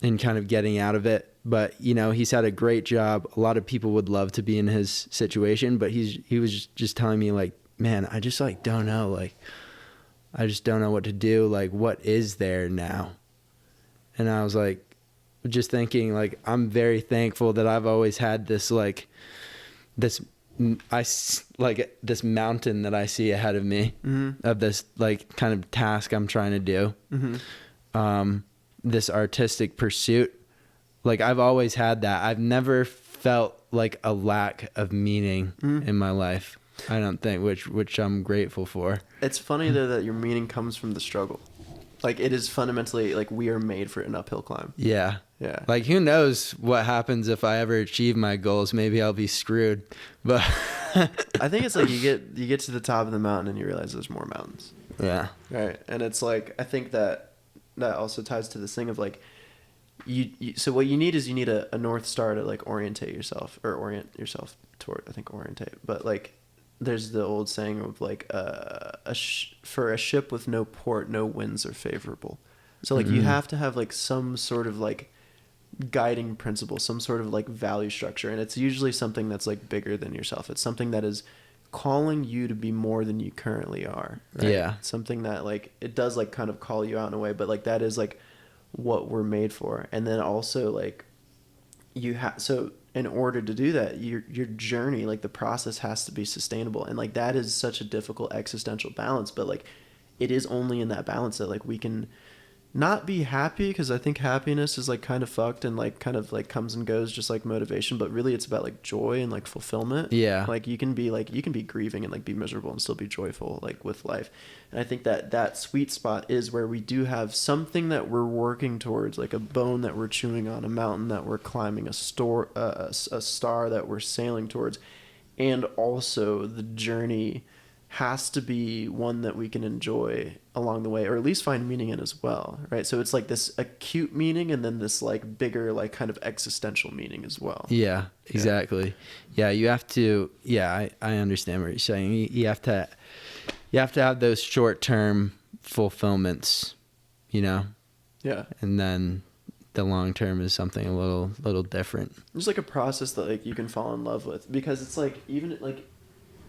kind of getting out of it. But you know, he's had a great job. A lot of people would love to be in his situation, but he was just telling me like, man, I just like don't know, like I just don't know what to do. Like, what is there now? And I was like, just thinking like, I'm very thankful that I've always had this like this this mountain that I see ahead of me, of this like kind of task I'm trying to do, this artistic pursuit. Like I've always had that. I've never felt like a lack of meaning in my life, I don't think, which I'm grateful for. It's funny though that your meaning comes from the struggle. Like it is fundamentally like we are made for an uphill climb. Yeah. Yeah. Like who knows what happens if I ever achieve my goals? Maybe I'll be screwed. But I think it's like you get to the top of the mountain and you realize there's more mountains. Yeah. Right. And it's like I think that also ties to this thing of like you so what you need is you need a North Star to like orient yourself toward, I think orientate. But like there's the old saying of like for a ship with no port, no winds are favorable. So like you have to have like some sort of like guiding principle, some sort of like value structure, and it's usually something that's like bigger than yourself. It's something that is calling you to be more than you currently are. Right? Yeah. Something that like it does like kind of call you out in a way, but like that is like what we're made for. And then also like you have so in order to do that, your journey, like the process has to be sustainable, and like that is such a difficult existential balance. But like it is only in that balance that like we can not be happy, because I think happiness is like kind of fucked and like kind of like comes and goes just like motivation, but really it's about like joy and like fulfillment. Yeah. Like you can be grieving and like be miserable and still be joyful like with life. And I think that that sweet spot is where we do have something that we're working towards, like a bone that we're chewing on, a mountain that we're climbing, a star that we're sailing towards, and also the journey has to be one that we can enjoy along the way, or at least find meaning in as well, right? So it's like this acute meaning and then this like bigger like kind of existential meaning as well. Yeah, exactly. Yeah, you have to. Yeah, I understand what you're saying. You have to have those short-term fulfillments, you know. Yeah. And then the long term is something a little different. It's like a process that like you can fall in love with, because it's like even like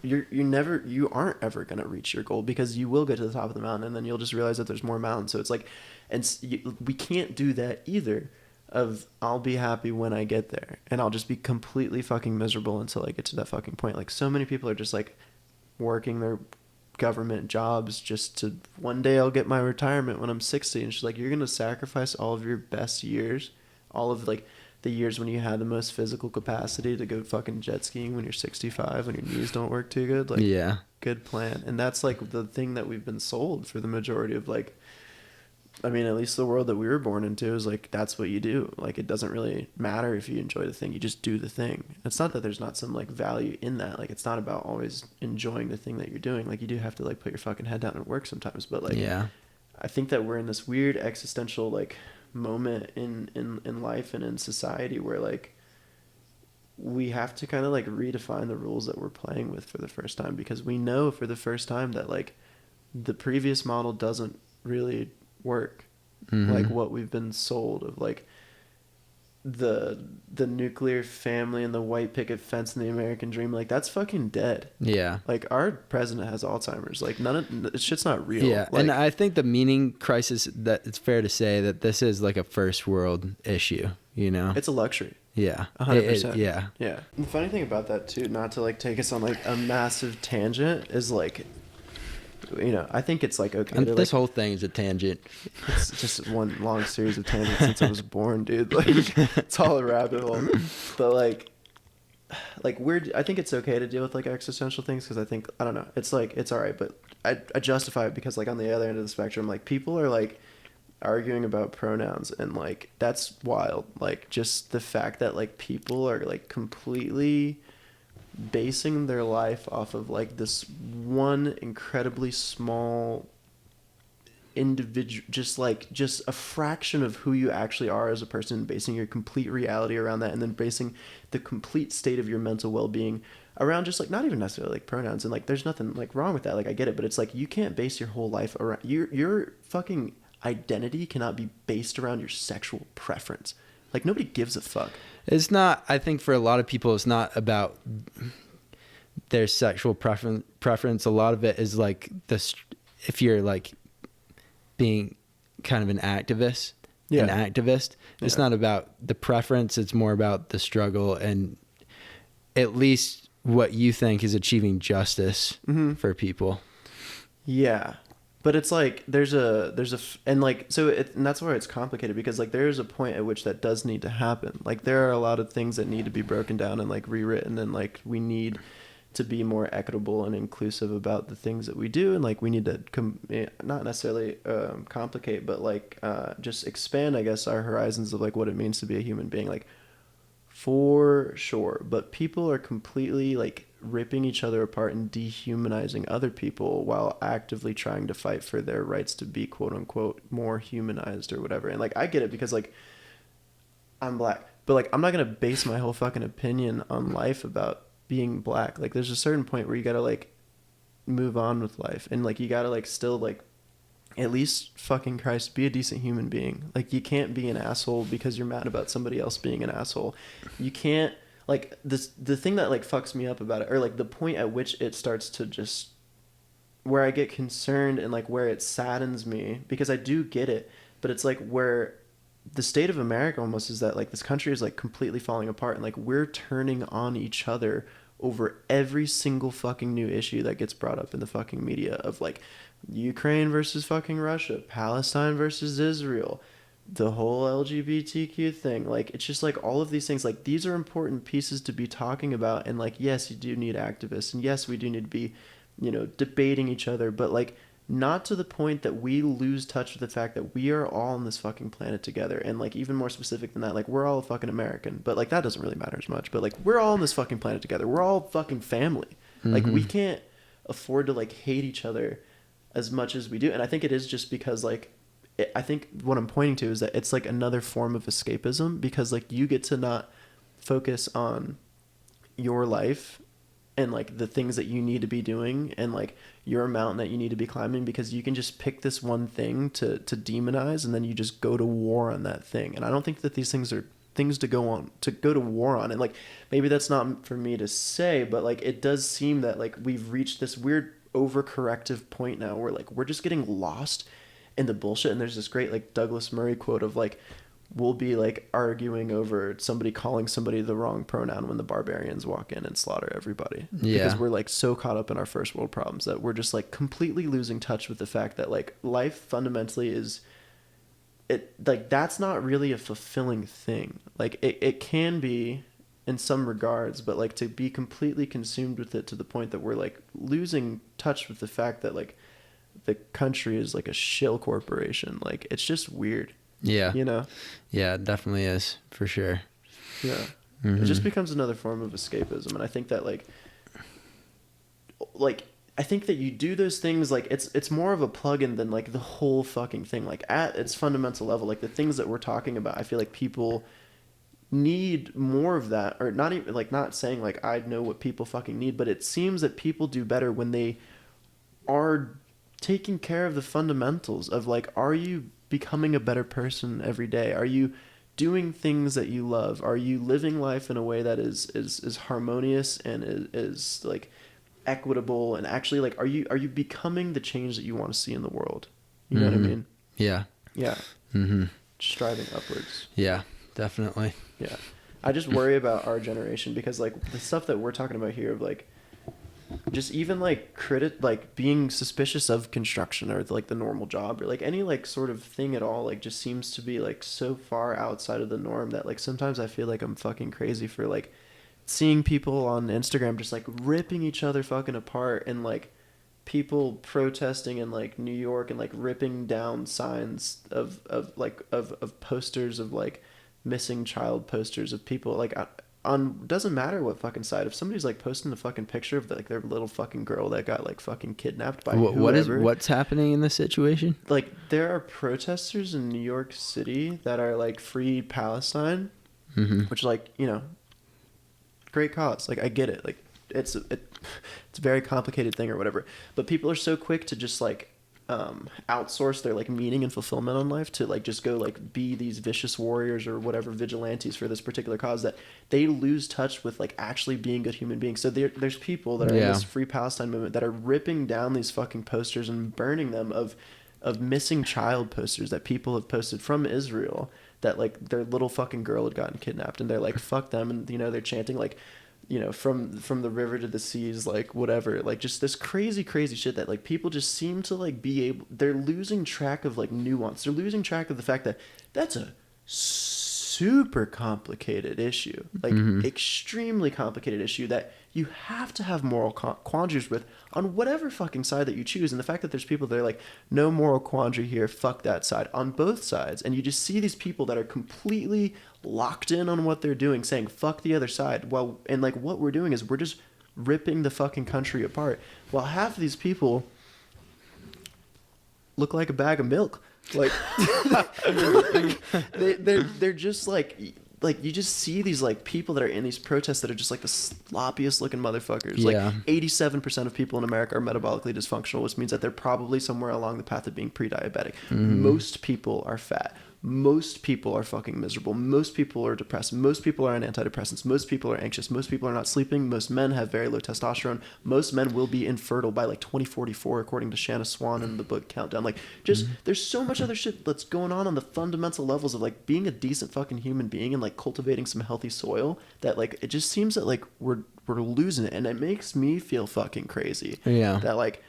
you aren't ever going to reach your goal, because you will get to the top of the mountain and then you'll just realize that there's more mountains. So it's like, and we can't do that either, of I'll be happy when I get there and I'll just be completely fucking miserable until I get to that fucking point. Like so many people are just like working their government jobs just to one day I'll get my retirement when I'm 60, and she's like, you're going to sacrifice all of your best years, all of like the years when you had the most physical capacity to go fucking jet skiing when you're 65 and your knees don't work too good. Like, yeah. good plan. And that's like the thing that we've been sold for the majority of like, I mean, at least the world that we were born into is like, that's what you do. Like, it doesn't really matter if you enjoy the thing, you just do the thing. It's not that there's not some like value in that. Like, it's not about always enjoying the thing that you're doing. Like, you do have to like put your fucking head down and work sometimes. But like, Yeah. I think that we're in this weird existential like moment in life and in society where like we have to kind of like redefine the rules that we're playing with for the first time, because we know for the first time that like the previous model doesn't really work. Like what we've been sold of like the nuclear family and the white picket fence and the American dream, like that's fucking dead. Yeah. Like our president has Alzheimer's. Like none of this shit's not real. Yeah. Like, and I think the meaning crisis, that it's fair to say that this is like a first world issue, you know? it's a luxury. Yeah. 100%. Yeah. Yeah. The funny thing about that too, not to like take us on like a massive tangent, is like, you know, I think it's like okay. And to, this like, whole thing is a tangent. it's just one long series of tangents since I was born, dude. Like it's all a rabbit hole. But like weird. I think it's okay to deal with like existential things, because I think, I don't know, it's like it's all right. But I justify it because like on the other end of the spectrum, like people are like arguing about pronouns, and like that's wild. Like just the fact that like people are like completely basing their life off of like this one incredibly small individual, just a fraction of who you actually are as a person, basing your complete reality around that, and then basing the complete state of your mental well-being around just like not even necessarily like pronouns. And like there's nothing like wrong with that, like I get it, but it's like you can't base your whole life around your fucking identity cannot be based around your sexual preference. Like nobody gives a fuck. It's not, I think for a lot of people, it's not about their sexual preference. A lot of it is like this, if you're like being kind of an activist, it's not about the preference. It's more about the struggle and at least what you think is achieving justice for people. Yeah. But it's like and like so and that's where it's complicated, because like there is a point at which that does need to happen. Like there are a lot of things that need to be broken down and like rewritten, and like we need to be more equitable and inclusive about the things that we do, and like we need to not necessarily complicate, but like just expand, I guess, our horizons of like what it means to be a human being, like for sure. But people are completely like ripping each other apart and dehumanizing other people while actively trying to fight for their rights to be quote unquote more humanized or whatever. And like I get it, because like I'm black, but like I'm not gonna base my whole fucking opinion on life about being black. Like there's a certain point where you gotta like move on with life, and like you gotta like still like at least fucking Christ be a decent human being. Like you can't be an asshole because you're mad about somebody else being an asshole. You can't like the thing that like fucks me up about it, or like the point at which it starts to just where I get concerned and like where it saddens me, because I do get it, but it's like where the state of America almost is that like this country is like completely falling apart, and like we're turning on each other over every single fucking new issue that gets brought up in the fucking media, of like Ukraine versus fucking Russia, Palestine versus Israel, the whole LGBTQ thing. Like it's just like all of these things, like these are important pieces to be talking about, and like yes, you do need activists, and yes, we do need to be, you know, debating each other, but like not to the point that we lose touch with the fact that we are all on this fucking planet together. And like even more specific than that, like we're all fucking American, but like that doesn't really matter as much, but like we're all on this fucking planet together, we're all fucking family. Like we can't afford to like hate each other as much as we do. And I think it is just because like I think what I'm pointing to is that it's like another form of escapism, because like you get to not focus on your life and like the things that you need to be doing and like your mountain that you need to be climbing, because you can just pick this one thing to demonize, and then you just go to war on that thing. And I don't think that these things are things to go to war on. And like maybe that's not for me to say, but like it does seem that like we've reached this weird overcorrective point now where like we're just getting lost in the bullshit. And there's this great like Douglas Murray quote of like, we'll be like arguing over somebody calling somebody the wrong pronoun when the barbarians walk in and slaughter everybody. Yeah. Because we're like so caught up in our first world problems that we're just like completely losing touch with the fact that like life fundamentally is it like that's not really a fulfilling thing. Like it can be in some regards, but like to be completely consumed with it to the point that we're like losing touch with the fact that like the country is like a shill corporation. Like it's just weird. Yeah. You know? Yeah, it definitely is, for sure. Yeah. Mm-hmm. It just becomes another form of escapism, and I think that like I think that you do those things like it's more of a plug-in than like the whole fucking thing. Like at its fundamental level, like the things that we're talking about, I feel like people need more of that, or not even like not saying like I know what people fucking need, but it seems that people do better when they are taking care of the fundamentals of like, are you becoming a better person every day? Are you doing things that you love? Are you living life in a way that is harmonious and is like equitable, and actually like are you becoming the change that you want to see in the world? You know what I mean? Yeah. Yeah. Mm-hmm. Striving upwards. Yeah, definitely. Yeah. I just worry about our generation because like the stuff that we're talking about here of like just even like like being suspicious of construction or like the normal job or like any like sort of thing at all, like just seems to be like so far outside of the norm that like sometimes I feel like I'm fucking crazy for like seeing people on Instagram just like ripping each other fucking apart, and like people protesting in like New York and like ripping down signs of posters of like missing child posters of people like on doesn't matter what fucking side. If somebody's like posting a fucking picture of like their little fucking girl that got like fucking kidnapped by whoever, what's happening in this situation? like there are protesters in New York City that are like free Palestine, Mm-hmm. which like, you know, great cause. Like I get it. Like it's a very complicated thing or whatever. But people are so quick to just like outsource their like meaning and fulfillment on life to like just go like be these vicious warriors or whatever vigilantes for this particular cause that they lose touch with like actually being good human beings. So there's people that are in this free Palestine movement that are ripping down these fucking posters and burning them of missing child posters that people have posted from Israel that like their little fucking girl had gotten kidnapped, and they're like fuck them, and you know they're chanting like, you know, from the river to the seas, like whatever, like just this crazy shit that like people just seem to like be able, they're losing track of like nuance, they're losing track of the fact that that's a super complicated issue, like extremely complicated issue that you have to have moral quandaries with on whatever fucking side that you choose. And the fact that there's people that are like, no moral quandary here, fuck that side, on both sides, and you just see these people that are completely locked in on what they're doing saying fuck the other side, well, and like what we're doing is we're just ripping the fucking country apart, while half of these people look like a bag of milk. Like they're just like you just see these like people that are in these protests that are just like the sloppiest looking motherfuckers. Yeah. Like 87% of people in America are metabolically dysfunctional, which means that they're probably somewhere along the path of being pre-diabetic. Most people are fat. Most people are fucking miserable. Most people are depressed. Most people are on antidepressants. Most people are anxious. Most people are not sleeping. Most men have very low testosterone. Most men will be infertile by like 2044, according to Shanna Swan in the book Countdown. Like, just there's so much other shit that's going on the fundamental levels of like being a decent fucking human being and like cultivating some healthy soil that like it just seems that like we're losing it, and it makes me feel fucking crazy. Yeah. That like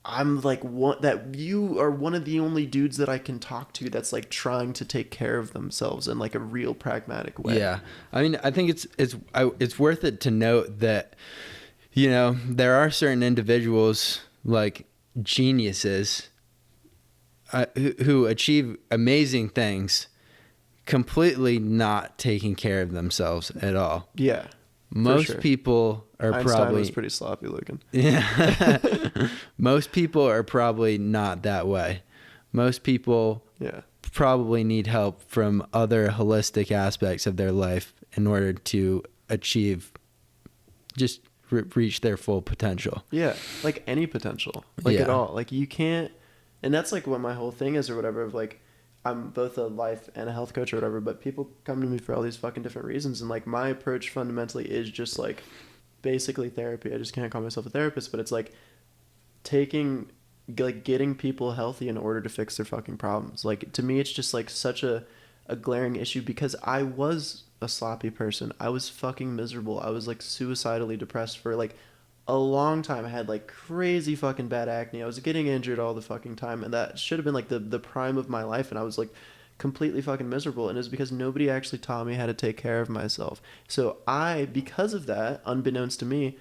I'm like that you are one of the only dudes that I can talk to that's like trying to take care of themselves in like a real pragmatic way. Yeah. I mean, I think it's worth it to note that, you know, there are certain individuals like geniuses who achieve amazing things completely not taking care of themselves at all. Yeah. Most people are Einstein probably was pretty sloppy looking. Yeah. Most people are probably not that way. Most people probably need help from other holistic aspects of their life in order to achieve, just reach their full potential. Yeah, like any potential, like at all. Like you can't, and that's like what my whole thing is or whatever, of like I'm both a life and a health coach or whatever, but people come to me for all these fucking different reasons, and like my approach fundamentally is just like basically therapy. I just can't call myself a therapist, but it's like getting people healthy in order to fix their fucking problems. Like to me it's just like such a glaring issue, because I was a sloppy person. I was fucking miserable. I was like suicidally depressed for like a long time. I had like crazy fucking bad acne. I was getting injured all the fucking time, and that should have been like the prime of my life, and I was like completely fucking miserable, and it was because nobody actually taught me how to take care of myself. So because of that, unbeknownst to me,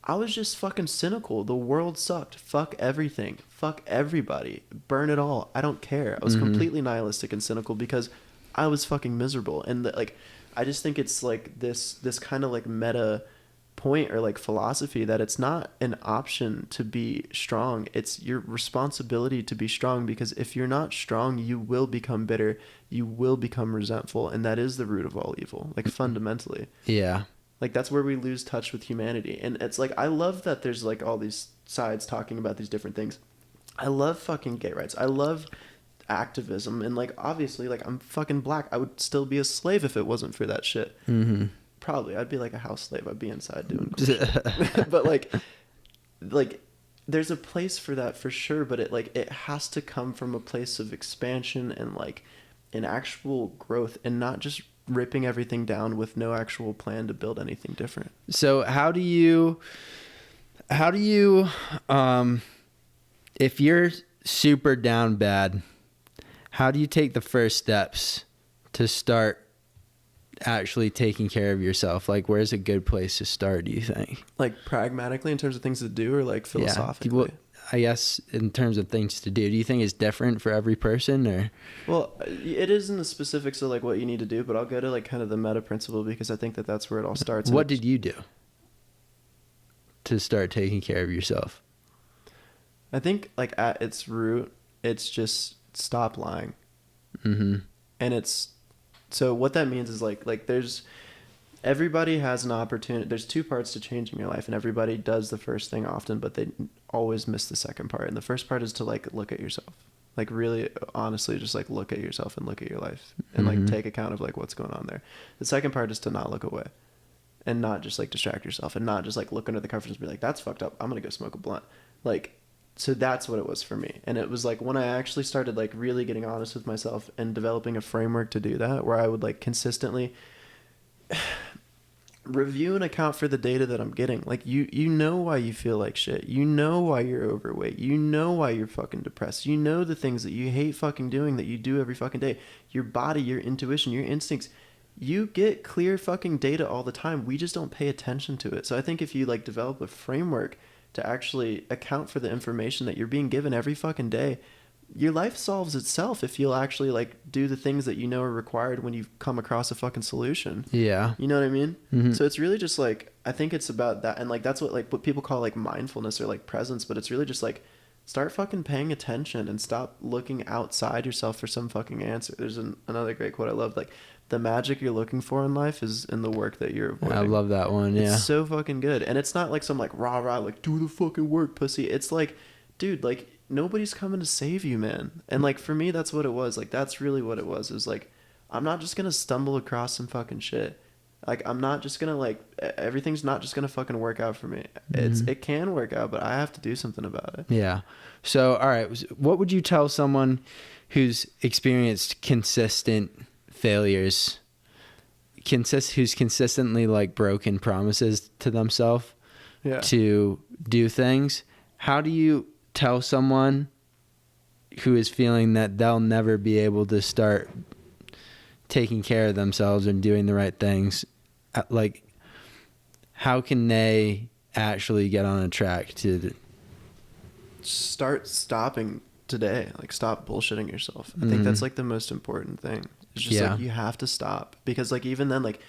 I was just fucking cynical. The world sucked. Fuck everything. Fuck everybody. Burn it all. I don't care. I was completely nihilistic and cynical because I was fucking miserable. And like, I just think it's like this kind of like meta point or like philosophy that it's not an option to be strong. It's your responsibility to be strong, because if you're not strong, you will become bitter. You will become resentful. And that is the root of all evil, like fundamentally. Yeah. Like, that's where we lose touch with humanity. And it's like, I love that there's like all these sides talking about these different things. I love fucking gay rights. I love activism. And like, obviously, like, I'm fucking black. I would still be a slave if it wasn't for that shit. Probably. I'd be like a house slave. I'd be inside doing cool shit. But like there's a place for that for sure. But it has to come from a place of expansion and like an actual growth, and not just ripping everything down with no actual plan to build anything different. So how do you if you're super down bad, how do you take the first steps to start actually taking care of yourself? Like, where's a good place to start, do you think? Like, pragmatically in terms of things to do, or like philosophically? Yeah. Well, I guess in terms of things to do you think it's different for every person, or? Well, it is in the specifics of like what you need to do, but I'll go to like kind of the meta principle, because I think that that's where it all starts. What did you do to start taking care of yourself? I think like at its root, it's just stop lying. And so what that means is like everybody has an opportunity. There's two parts to changing your life, and everybody does the first thing often, but they always miss the second part. And the first part is to like look at yourself, like really honestly, just like look at yourself and look at your life and like take account of like what's going on there. The second part is to not look away and not just like distract yourself and not just like look under the covers and be like, that's fucked up, I'm gonna go smoke a blunt. Like, so that's what it was for me. And it was like when I actually started like really getting honest with myself and developing a framework to do that, where I would like consistently review and account for the data that I'm getting. Like, you know why you feel like shit. You know why you're overweight. You know why you're fucking depressed. You know the things that you hate fucking doing that you do every fucking day. Your body, your intuition, your instincts. You get clear fucking data all the time. We just don't pay attention to it. So I think if you like develop a framework to actually account for the information that you're being given every fucking day, your life solves itself if you'll actually like do the things that you know are required when you come across a fucking solution. Yeah. You know what I mean? So it's really just like, I think it's about that. And like, that's what people call like mindfulness or like presence, but it's really just like, start fucking paying attention and stop looking outside yourself for some fucking answer. There's another great quote I love, like, the magic you're looking for in life is in the work that you're avoiding. I love that one. Yeah. It's so fucking good. And it's not like some like rah like do the fucking work, pussy. It's like, dude, like, nobody's coming to save you, man. And like, for me, that's what it was. Like, that's really what it was. It was like, I'm not just gonna stumble across some fucking shit. Like, I'm not just gonna like, everything's not just gonna fucking work out for me. It can work out, but I have to do something about it. Yeah. So, all right, what would you tell someone who's experienced consistent failures, who's consistently like broken promises to themselves to do things? How do you tell someone who is feeling that they'll never be able to start taking care of themselves and doing the right things, like, how can they actually get on a track to start stopping today? Like, stop bullshitting yourself. I think that's like the most important thing. It's just like, you have to stop, because like, even then, like,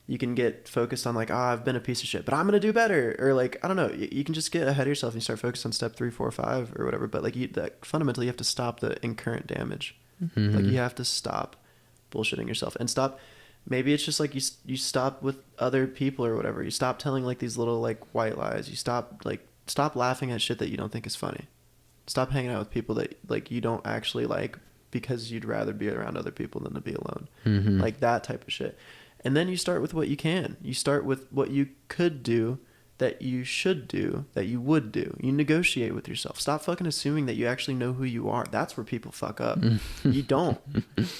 you can get focused on like, I've been a piece of shit, but I'm gonna do better, or like, I don't know, you can just get ahead of yourself and you start focused on step 3, 4, 5 or whatever. But like, fundamentally, you have to stop the incurrent damage. Like, you have to stop bullshitting yourself and stop. Maybe it's just like you stop with other people or whatever. You stop telling like these little like white lies. You stop laughing at shit that you don't think is funny. Stop hanging out with people that like you don't actually like, because you'd rather be around other people than to be alone. Like, that type of shit. And then you start with what you can. You start with what you could do, that you should do, that you would do. You negotiate with yourself. Stop fucking assuming that you actually know who you are. That's where people fuck up. You don't.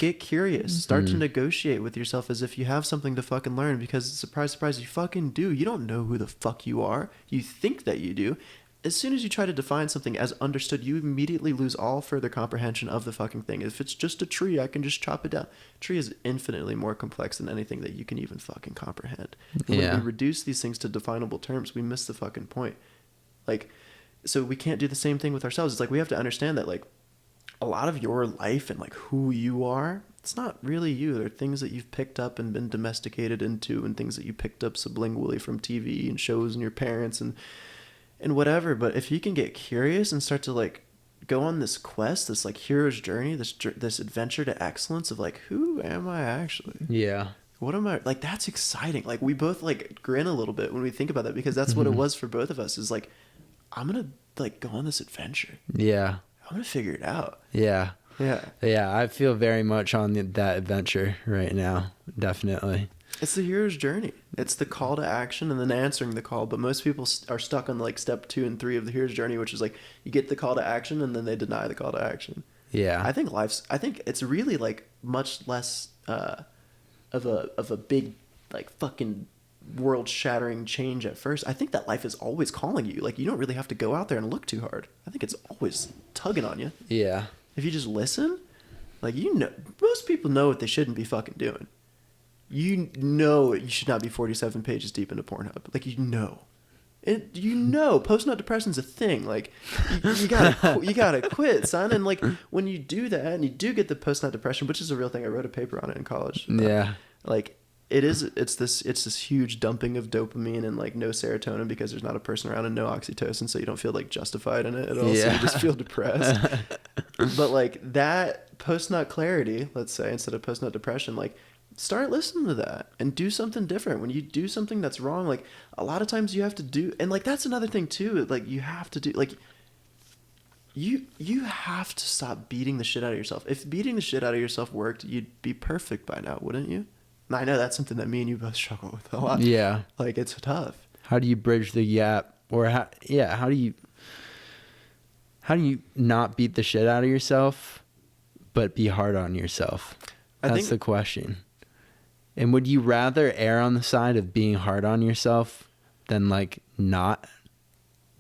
Get curious. Start to negotiate with yourself as if you have something to fucking learn, because surprise, surprise, you fucking do. You don't know who the fuck you are. You think that you do. as soon as you try to define something as understood, you immediately lose all further comprehension of the fucking thing. If it's just a tree, I can just chop it down. Tree is infinitely more complex than anything that you can even fucking comprehend. And when we reduce these things to definable terms, we miss the fucking point. Like, so we can't do the same thing with ourselves. It's like we have to understand that, like, a lot of your life and, like, who you are, it's not really you. They're things that you've picked up and been domesticated into, and things that you picked up sublingually from TV and shows and your parents and whatever. But if you can get curious and start to, like, go on this quest, this, like, hero's journey, this adventure to excellence of, like, who am I actually? Yeah. What am I? Like, that's exciting. Like, we both, like, grin a little bit when we think about that, because that's what it was for both of us, is like, I'm going to, like, go on this adventure. Yeah. I'm going to figure it out. Yeah. Yeah. Yeah. I feel very much on that adventure right now. Definitely. It's the hero's journey. It's the call to action and then answering the call. But most people are stuck on, like, step 2 and 3 of the hero's journey, which is, like, you get the call to action and then they deny the call to action. Yeah. I think it's really, like, much less of a big, like, fucking world shattering change at first. I think that life is always calling you. Like, you don't really have to go out there and look too hard. I think it's always tugging on you. Yeah. If you just listen, like, you know, most people know what they shouldn't be fucking doing. You know you should not be 47 pages deep into Pornhub. Like, you know. Post-nut depression's a thing. Like, you gotta quit, son. And, like, when you do that and you do get the post-nut depression, which is a real thing. I wrote a paper on it in college. Yeah. Like, it's this huge dumping of dopamine and, like, no serotonin because there's not a person around, and no oxytocin, so you don't feel, like, justified in it at all. So you just feel depressed. But, like, that post-nut clarity, let's say, instead of post-nut depression, like, start listening to that and do something different. When you do something that's wrong, like, a lot of times you have to do, and, like, that's another thing too, like, you have to do, like, you have to stop beating the shit out of yourself. If beating the shit out of yourself worked, you'd be perfect by now, wouldn't you? And I know that's something that me and you both struggle with a lot. Yeah. Like, it's tough. How do you bridge the gap? Or how do you not beat the shit out of yourself but be hard on yourself? That's the question. And would you rather err on the side of being hard on yourself than, like, not,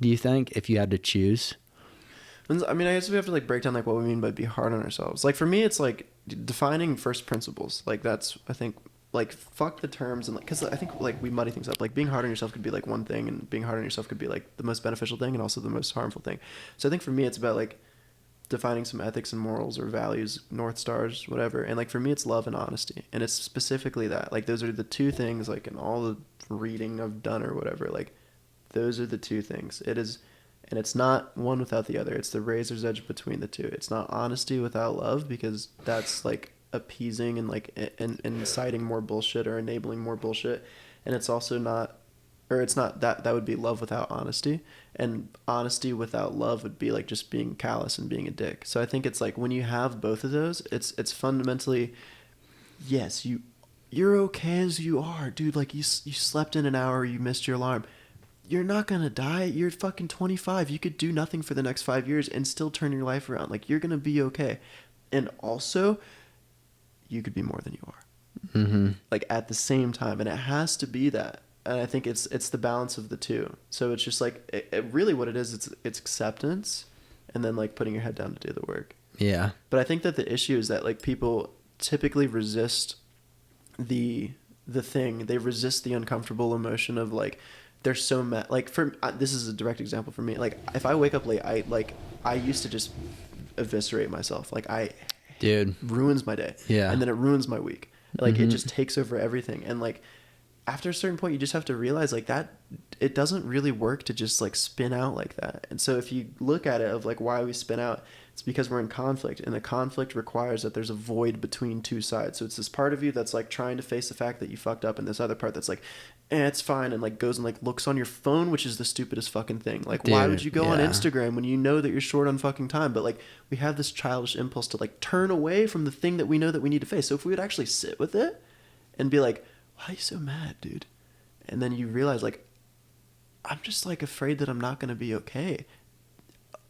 do you think, if you had to choose? I mean, I guess we have to, like, break down, like, what we mean by be hard on ourselves. Like, for me, it's, like, defining first principles. Like, that's, I think, like, fuck the terms, and, like, because I think, like, we muddy things up. Like, being hard on yourself could be, like, one thing, and being hard on yourself could be, like, the most beneficial thing and also the most harmful thing. So I think for me, it's about, like, defining some ethics and morals or values, North Stars, whatever. And, like, for me, it's love and honesty. And it's specifically that. Like, those are the two things, like, in all the reading I've done or whatever, like, those are the two things. It is, and it's not one without the other. It's the razor's edge between the two. It's not honesty without love, because that's, like, appeasing and, like, and inciting more bullshit or enabling more bullshit. And it's also not, or it's not, that would be love without honesty, and honesty without love would be, like, just being callous and being a dick. So I think it's, like, when you have both of those, it's fundamentally, yes, you're okay as you are, dude. Like, you slept in an hour, you missed your alarm. You're not gonna die. You're fucking 25. You could do nothing for the next 5 years and still turn your life around. Like, you're gonna be okay. And also, you could be more than you are. Mm-hmm. Like, at the same time, and it has to be that. And I think it's the balance of the two. So it's just, like, it really what it is, it's acceptance, and then, like, putting your head down to do the work. Yeah. But I think that the issue is that, like, people typically resist the thing. They resist the uncomfortable emotion of, like, they're so mad. Like, this is a direct example for me. Like, if I wake up late, I used to just eviscerate myself. Like, ruins my day. Yeah. And then it ruins my week. Like, it just takes over everything. And, like, after a certain point, you just have to realize, like, that it doesn't really work to just, like, spin out like that. And so if you look at it of, like, why we spin out, it's because we're in conflict, and the conflict requires that there's a void between two sides. So it's this part of you that's, like, trying to face the fact that you fucked up, and this other part that's like, it's fine, and, like, goes and, like, looks on your phone, which is the stupidest fucking thing. Like, dude, why would you go on Instagram when you know that you're short on fucking time? But, like, we have this childish impulse to, like, turn away from the thing that we know that we need to face. So if we would actually sit with it and be like, why are you so mad, dude? And then you realize, like, I'm just, like, afraid that I'm not going to be okay.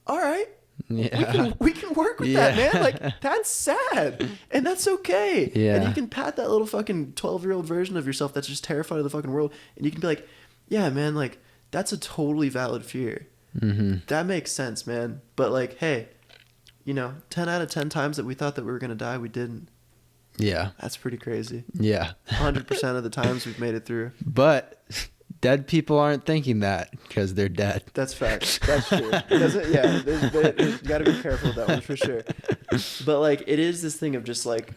All right. Yeah. We can work with that, man. Like, that's sad. And that's okay. Yeah. And you can pat that little fucking 12-year-old version of yourself that's just terrified of the fucking world. And you can be like, yeah, man, like, that's a totally valid fear. That makes sense, man. But like, hey, 10 out of 10 times that we thought that we were going to die, we didn't. Yeah. That's pretty crazy. Yeah. 100% of the times we've made it through. But dead people aren't thinking that because they're dead. That's fact. That's true. There's got to be careful with that one for sure. But like, it is this thing of just like,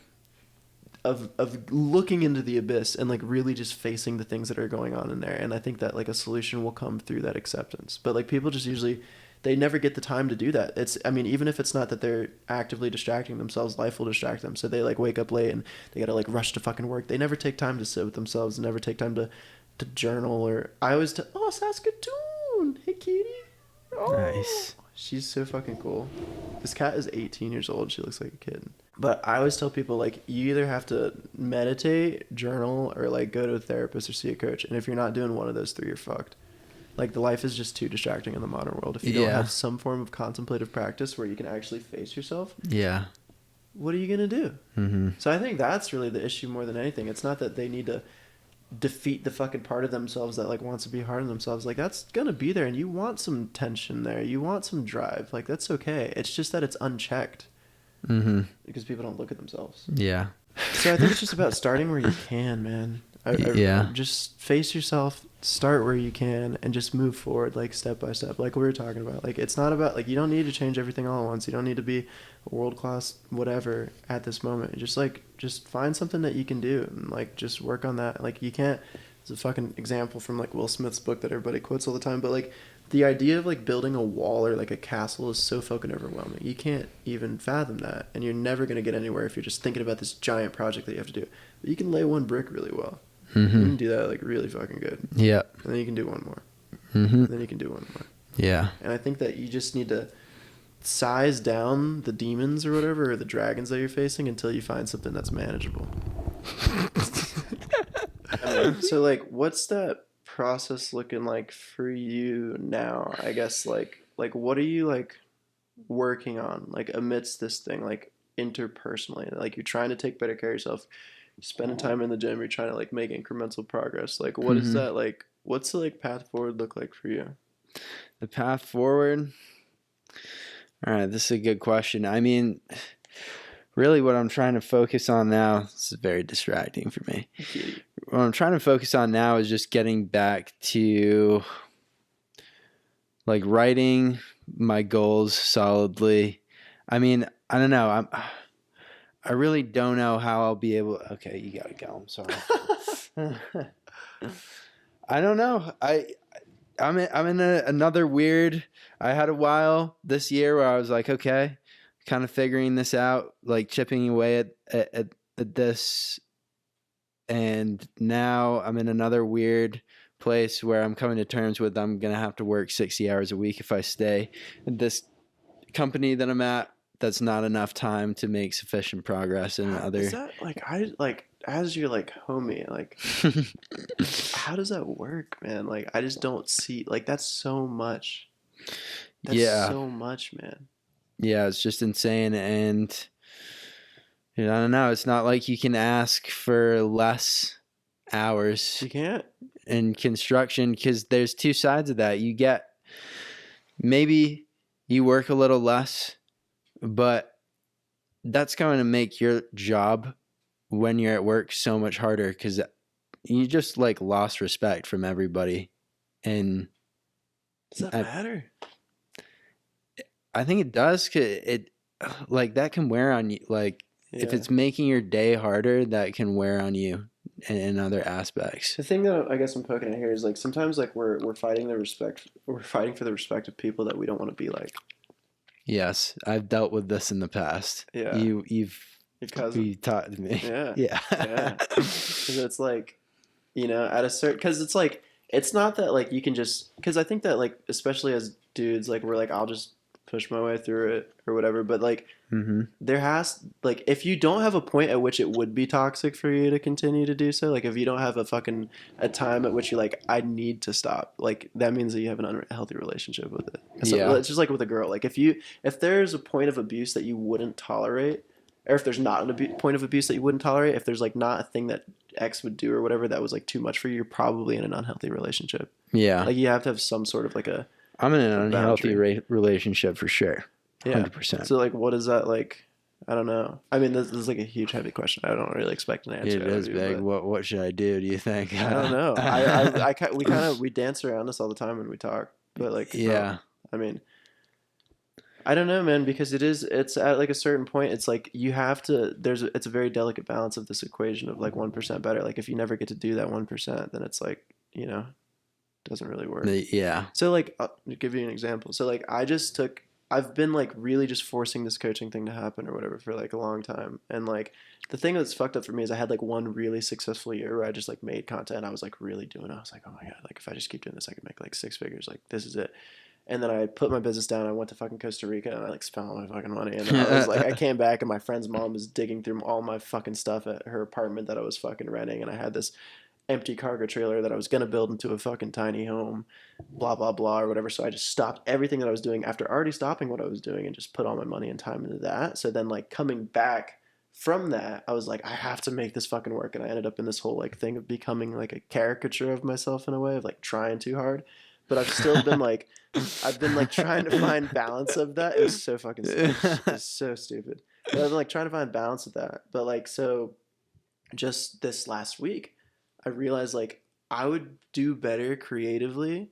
of looking into the abyss and like really just facing the things that are going on in there. And I think that like a solution will come through that acceptance. But like people just usually, they never get the time to do that. Even if it's not that they're actively distracting themselves, life will distract them. So they like wake up late and they got to like rush to fucking work. They never take time to sit with themselves, never take time to journal. Or I always oh, Saskatoon, hey kitty. Oh, Nice. she's so fucking cool. This cat is 18 years old. She looks like a kid. But I always tell people, like, you either have to meditate, journal, or like go to a therapist or see a coach. And if you're not doing one of those three, you're fucked. Like, the life is just too distracting in the modern world. If you don't have some form of contemplative practice where you can actually face yourself, what are you gonna do? So I think that's really the issue more than anything. It's not that they need to defeat the fucking part of themselves that like wants to be hard on themselves. Like, that's gonna be there, and you want some tension there, you want some drive. Like, that's okay. It's just that it's unchecked because people don't look at themselves. So I think it's just about starting where you can, man. Just face yourself, start where you can, and just move forward, like step by step, like we were talking about. Like, it's not about like, you don't need to change everything all at once. You don't need to be a world-class whatever at this moment. Just find something that you can do and like just work on that. Like, you can't, it's a fucking example from like Will Smith's book that everybody quotes all the time, but like the idea of like building a wall or like a castle is so fucking overwhelming. You can't even fathom that, and you're never going to get anywhere if you're just thinking about this giant project that you have to do. But you can lay one brick really well. You can do that like really fucking good. And then you can do one more. And then you can do one more. And I think that you just need to size down the demons or whatever, or the dragons that you're facing, until you find something that's manageable. So like, what's that process looking like for you now? I guess like what are you like working on, like amidst this thing, like interpersonally? Like, you're trying to take better care of yourself, you're spending time in the gym, you're trying to like make incremental progress. Like, what is that like? What's the like path forward look like for you? The path forward? All right, this is a good question. I mean, really what I'm trying to focus on now, this is very distracting for me. What I'm trying to focus on now is just getting back to like writing my goals solidly. I mean, I don't know. I really don't know how I'll be able. Okay, you gotta go. I'm sorry. I don't know. I'm in another weird. I had a while this year where I was like, okay, kind of figuring this out, like chipping away at this, and now I'm in another weird place where I'm coming to terms with I'm gonna have to work 60 hours a week if I stay at this company that I'm at. That's not enough time to make sufficient progress in other. Is that like as your like homie, like how does that work, man? Like, I just don't see, like, that's so much. That's so much, man. Yeah, it's just insane. And I don't know, it's not like you can ask for less hours. You can't. In construction, because there's two sides of that. You get, maybe you work a little less, but that's going to make your job when you're at work so much harder, because you just like lost respect from everybody. And does that matter? I think it does. 'Cause it like that can wear on you. Like, if it's making your day harder, that can wear on you in other aspects. The thing that I guess I'm poking at here is like, sometimes like we're fighting for the respect of people that we don't want to be like. Yes, I've dealt with this in the past. Yeah, you've taught me. Yeah. Because it's like, at a certain, because it's like, it's not that like you can just, because I think that like, especially as dudes, like we're like, I'll just push my way through it or whatever, but like there has, like, if you don't have a point at which it would be toxic for you to continue to do so, like if you don't have a time at which you're like, I need to stop, like that means that you have an unhealthy relationship with it. So it's just like with a girl, like if there's a point of abuse that you wouldn't tolerate, or if there's not a point of abuse that you wouldn't tolerate, if there's like not a thing that X would do or whatever that was like too much for you, you're probably in an unhealthy relationship. Like, you have to have some sort of like a I'm in an unhealthy relationship for sure. 100%. Yeah. So like, what is that like? I don't know. I mean, this is like a huge, heavy question. I don't really expect an answer. It is big. What should I do? Do you think? I don't know. We dance around this all the time when we talk, but like, yeah. I mean, I don't know, man, because it's at like a certain point, it's like you have to, it's a very delicate balance of this equation of like 1% better. Like if you never get to do that 1%, then it's like, doesn't really work. Yeah. So like, I'll give you an example. So like I've been like really just forcing this coaching thing to happen or whatever for like a long time. And like the thing that's fucked up for me is I had like one really successful year where I just like made content. I was like really doing it. I was like, oh my God, like if I just keep doing this, I could make like 6 figures. Like this is it. And then I put my business down. I went to fucking Costa Rica and I like spent all my fucking money. And then I was like, I came back and my friend's mom was digging through all my fucking stuff at her apartment that I was fucking renting. And I had this empty cargo trailer that I was going to build into a fucking tiny home, blah, blah, blah, or whatever. So I just stopped everything that I was doing after already stopping what I was doing and just put all my money and time into that. So then like coming back from that, I was like, I have to make this fucking work. And I ended up in this whole like thing of becoming like a caricature of myself in a way of like trying too hard. But I've still been like, trying to find balance of that. It was so fucking stupid. It was so stupid. But I've been like trying to find balance of that. But like, so just this last week, I realized like I would do better creatively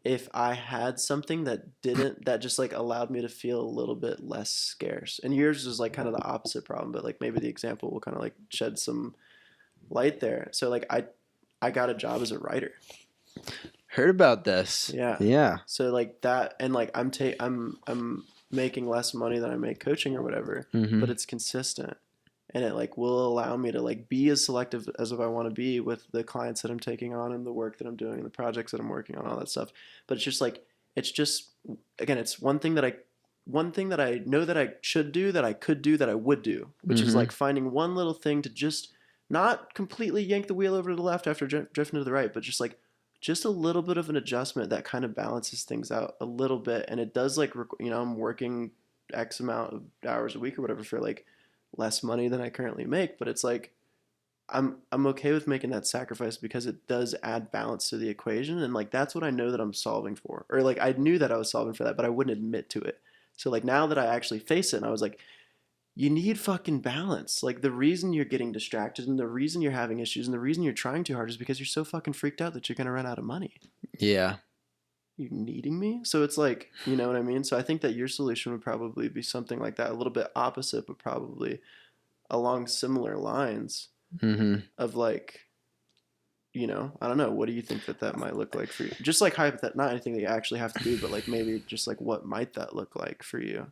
if I had something that just like allowed me to feel a little bit less scarce. And yours is like kind of the opposite problem, but like maybe the example will kind of like shed some light there. So like I got a job as a writer. Heard about this. Yeah. So like that, and like I'm making less money than I make coaching or whatever, but it's consistent, and it like will allow me to like be as selective as if I want to be with the clients that I'm taking on and the work that I'm doing and the projects that I'm working on, all that stuff. But it's just again, it's one thing that I know that I should do, that I could do, that I would do, which is like finding one little thing to just not completely yank the wheel over to the left after drifting to the right, but just a little bit of an adjustment that kind of balances things out a little bit. And it does like, I'm working X amount of hours a week or whatever for like less money than I currently make. But it's like, I'm okay with making that sacrifice because it does add balance to the equation. And like, that's what I know that I'm solving for, or like, I knew that I was solving for that, but I wouldn't admit to it. So like now that I actually face it and I was like, you need fucking balance. Like the reason you're getting distracted and the reason you're having issues and the reason you're trying too hard is because you're so fucking freaked out that you're going to run out of money. Yeah. You needing me? So it's like, you know what I mean? So I think that your solution would probably be something like that, a little bit opposite, but probably along similar lines of like, I don't know. What do you think that might look like for you? Just like hypothetical, not anything that you actually have to do, but like maybe just like what might that look like for you?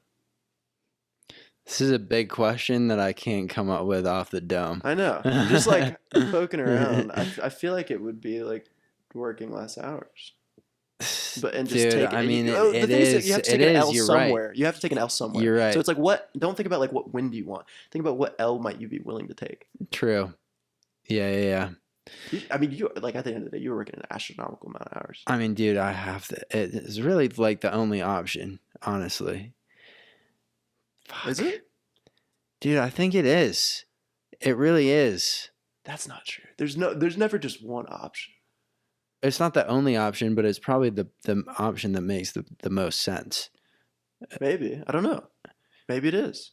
This is a big question that I can't come up with off the dome. I know. I'm just like poking around. I feel like it would be like working less hours. But and just Dude, take. I mean, it is. You have to take an L somewhere. Right. You have to take an L somewhere. You're right. So it's like don't think about like what win do you want. Think about what L might you be willing to take. True. Yeah. I mean, you like at the end of the day, you're working an astronomical amount of hours. I mean, dude, I have to. It's really like the only option, honestly. Fuck. Is it? Dude, I think it is. It really is. That's not true. There's never just one option. It's not the only option, but it's probably the option that makes the most sense. Maybe. I don't know. Maybe it is.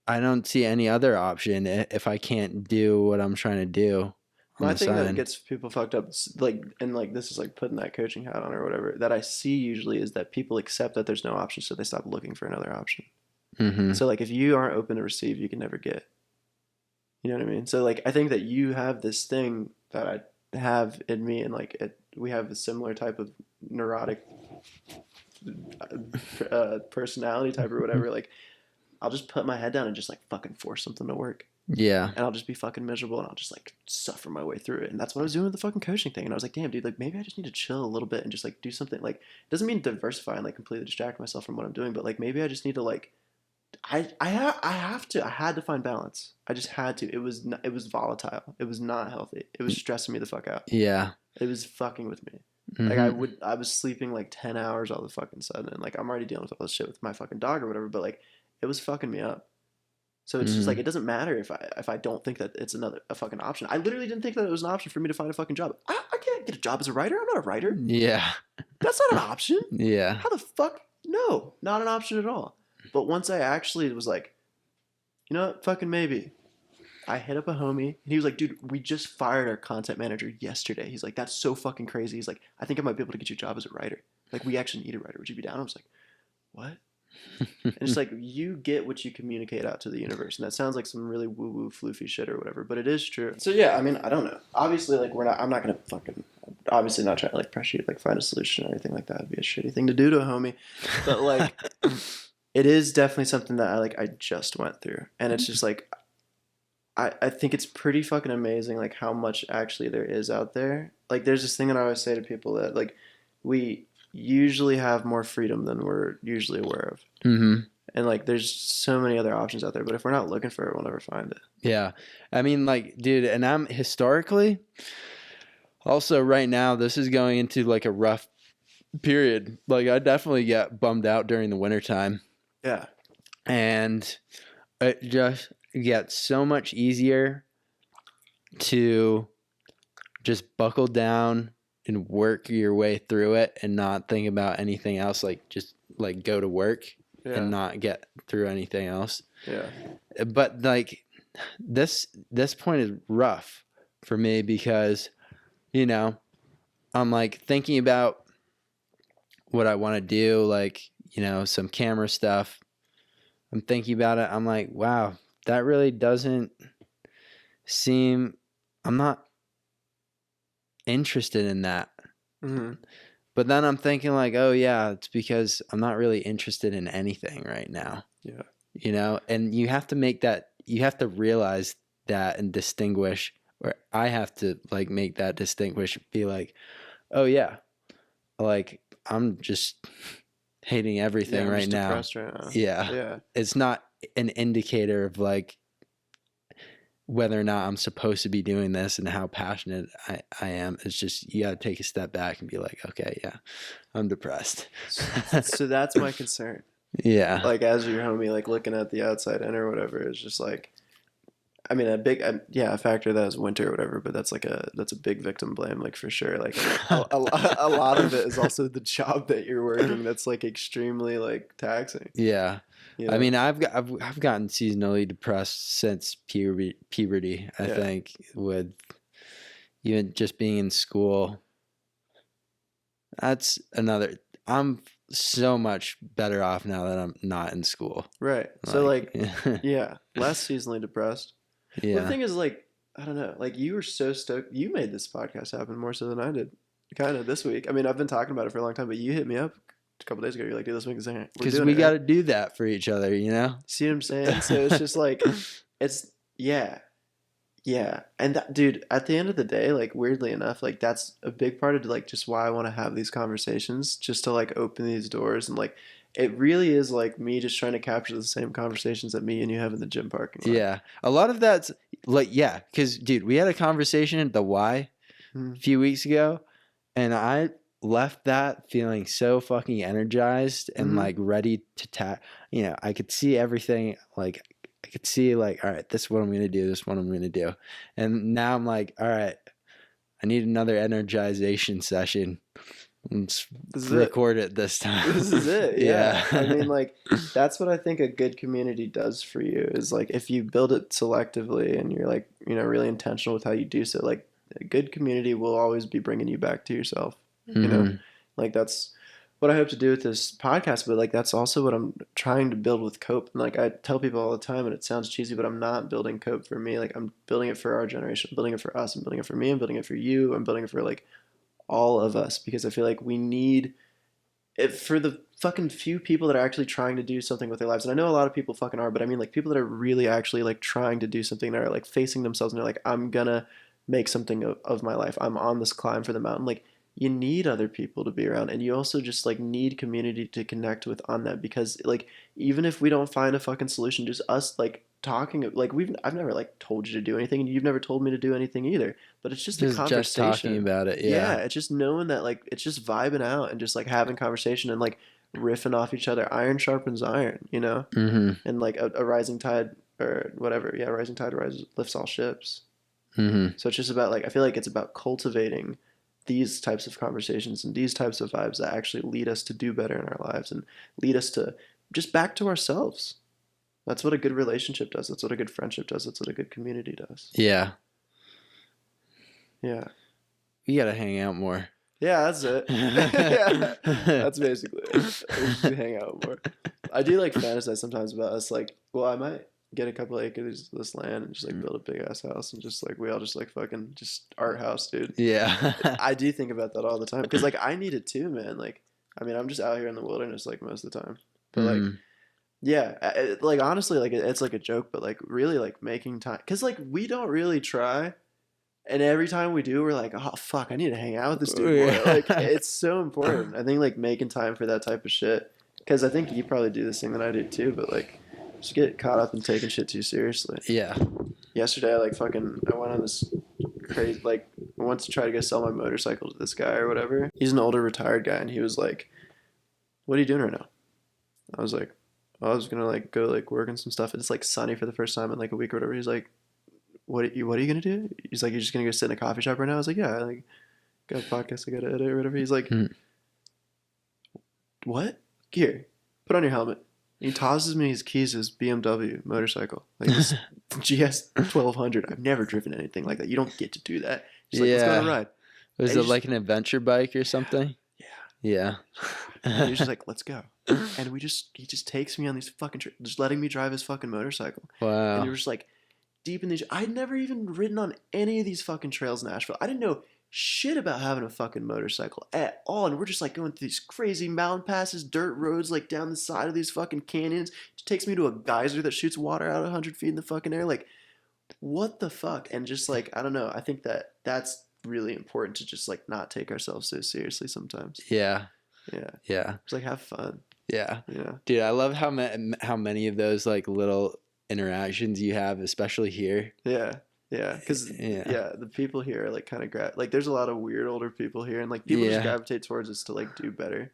I don't see any other option if I can't do what I'm trying to do. My thing that gets people fucked up, like, and like this is like putting that coaching hat on or whatever, that I see usually is that people accept that there's no option, so they stop looking for another option. So like if you aren't open to receive, you can never get. You know what I mean? So like I think that you have this thing that I have in me, and like we have a similar type of neurotic personality type or whatever. Like I'll just put my head down and just like fucking force something to work. Yeah. And I'll just be fucking miserable and I'll just like suffer my way through it. And that's what I was doing with the fucking coaching thing. And I was like, damn, dude, like maybe I just need to chill a little bit and just like do something. Like it doesn't mean diversify and like completely distract myself from what I'm doing, but like maybe I just need to like I had to find balance. I just had to. It was volatile. It was not healthy. It was stressing me the fuck out. Yeah. It was fucking with me. Like I was sleeping like 10 hours all the fucking sudden, and like I'm already dealing with all this shit with my fucking dog or whatever, but like it was fucking me up. So it's just like, it doesn't matter if I don't think that it's a fucking option. I literally didn't think that it was an option for me to find a fucking job. I can't get a job as a writer. I'm not a writer. Yeah. That's not an option. Yeah. How the fuck? No, not an option at all. But once I actually was like, you know what, fucking maybe. I hit up a homie and he was like, dude, we just fired our content manager yesterday. He's like, that's so fucking crazy. He's like, I think I might be able to get you a job as a writer. Like, we actually need a writer. Would you be down? I was like, what? And it's like, you get what you communicate out to the universe. And that sounds like some really woo-woo floofy shit or whatever, but it is true. So yeah, I mean, I don't know. Obviously, like, I'm not going to fucking, obviously not trying to like pressure you to like find a solution or anything like that. It'd be a shitty thing to do to a homie. But like, it is definitely something that I just went through. And it's just like, I think it's pretty fucking amazing, like, how much actually there is out there. Like, there's this thing that I always say to people that, like, we usually have more freedom than we're usually aware of. Mm-hmm. And, like, there's so many other options out there, but if we're not looking for it, we'll never find it. Yeah. I mean, like, dude, and I'm historically, also right now, this is going into, like, a rough period. Like, I definitely get bummed out during the wintertime. Yeah. And it just gets so much easier to just buckle down and work your way through it and not think about anything else. Like, just like go to work and not get through anything else. Yeah. But like this point is rough for me because, you know, I'm like thinking about what I want to do, like, you know, some camera stuff. I'm thinking about it. I'm like, wow, that really doesn't seem, I'm not interested in that. Mm-hmm. But then I'm thinking like, oh yeah, it's because I'm not really interested in anything right now. Yeah. You know, and you have to make that, you have to realize that and distinguish, or I have to like make that distinguish, be like, oh yeah, like I'm just hating everything right now. Depressed right now. Yeah. Yeah. It's not an indicator of like whether or not I'm supposed to be doing this and how passionate I am. It's just, you got to take a step back and be like, okay, yeah, I'm depressed. So that's my concern. Yeah. Like, as your homie, like looking at the outside in or whatever, it's just like, I mean, a factor that is winter or whatever, but that's a big victim blame, like for sure. Like a lot of it is also the job that you're working that's like extremely like taxing. Yeah. You know? I mean, I've gotten seasonally depressed since puberty. I think, with even just being in school. That's another. I'm so much better off now that I'm not in school. Right. So like yeah, less seasonally depressed. Yeah. Well, the thing is, like, I don't know. Like, you were so stoked. You made this podcast happen more so than I did. Kind of this week. I mean, I've been talking about it for a long time, but you hit me up a couple days ago. You're like, dude, let's make this thing. Because we got to do that for each other, you know? See what I'm saying? So it's just like, it's, yeah. Yeah. And that, dude, at the end of the day, like, weirdly enough, like, that's a big part of, like, just why I want to have these conversations, just to, like, open these doors. And, like, it really is, like, me just trying to capture the same conversations that me and you have in the gym parking lot. Yeah. A lot of that's, like, yeah. Because, dude, we had a conversation at the Y a few weeks ago, and I left that feeling so fucking energized and, like, ready to you know, I could see everything, like, I could see like, all right, this is what I'm going to do. This is what I'm going to do. And now I'm like, all right, I need another energization session. Let's record it this time. This is it. Yeah. I mean, like, that's what I think a good community does for you is like, if you build it selectively and you're like, you know, really intentional with how you do so, like a good community will always be bringing you back to yourself. You know, like that's what I hope to do with this podcast, but like that's also what I'm trying to build with Cope. And like I tell people all the time, and it sounds cheesy, but I'm not building Cope for me. Like I'm building it for our generation, I'm building it for us, I'm building it for me, I'm building it for you, I'm building it for like all of us, because I feel like we need it for the fucking few people that are actually trying to do something with their lives. And I know a lot of people fucking are, but I mean like people that are really actually like trying to do something, that are like facing themselves and they're like, I'm gonna make something of my life. I'm on this climb for the mountain. Like, you need other people to be around, and you also just like need community to connect with on that, because like even if we don't find a fucking solution, just us like talking, like I've never like told you to do anything, and you've never told me to do anything either, but it's just a conversation. Just talking about it. Yeah, it's just knowing that like it's just vibing out and just like having conversation and like riffing off each other. Iron sharpens iron, you know. And like a rising tide or whatever. Yeah, rising tide lifts all ships. Mm-hmm. So it's just about like, I feel like it's about cultivating these types of conversations and these types of vibes that actually lead us to do better in our lives and lead us to just back to ourselves. That's what a good relationship does. That's what a good friendship does. That's what a good community does. Yeah. Yeah. We gotta hang out more. Yeah, that's it. Yeah, that's basically it. We should hang out more. I do like fantasize sometimes about us, like, well, I might get a couple acres of this land and just like build a big ass house and just like we all just like fucking just art house, dude. Yeah. I do think about that all the time because like I need it too, man. Like, I mean, I'm just out here in the wilderness like most of the time, but like, yeah, like honestly, like it's like a joke, but like really like making time because like we don't really try. And every time we do, we're like, oh, fuck, I need to hang out with this dude more. Like, it's so important. I think, like, making time for that type of shit. Because I think you probably do this thing that I do, too. But, like, just get caught up in taking shit too seriously. Yeah. Yesterday, I went on this crazy, like, I went to try to go sell my motorcycle to this guy or whatever. He's an older retired guy. And he was like, what are you doing right now? I was like, oh, I was going to, like, go, like, work on some stuff. It's, like, sunny for the first time in, like, a week or whatever. He's like, what are you gonna do? He's like, you're just gonna go sit in a coffee shop right now? I was like, yeah, like got a podcast I gotta edit or whatever. He's like, what? Here, put on your helmet. And he tosses me his keys, his BMW motorcycle, like this GS 1200. I've never driven anything like that. You don't get to do that. He's like, let's go on a ride. Was it like an adventure bike or something? Yeah. And he's just like, let's go. And he just takes me on these fucking just letting me drive his fucking motorcycle. Wow. And you're just like, deep in these, I'd never even ridden on any of these fucking trails in Nashville. I didn't know shit about having a fucking motorcycle at all. And we're just like going through these crazy mountain passes, dirt roads, like down the side of these fucking canyons. It takes me to a geyser that shoots water out 100 feet in the fucking air. Like, what the fuck? And just like, I don't know. I think that's really important to just like not take ourselves so seriously sometimes. Yeah. Yeah. Yeah. Just like have fun. Yeah. Yeah. Dude, I love how many of those like little interactions you have, especially here. Yeah because the people here are like kind of like there's a lot of weird older people here and like people just gravitate towards us to like do better.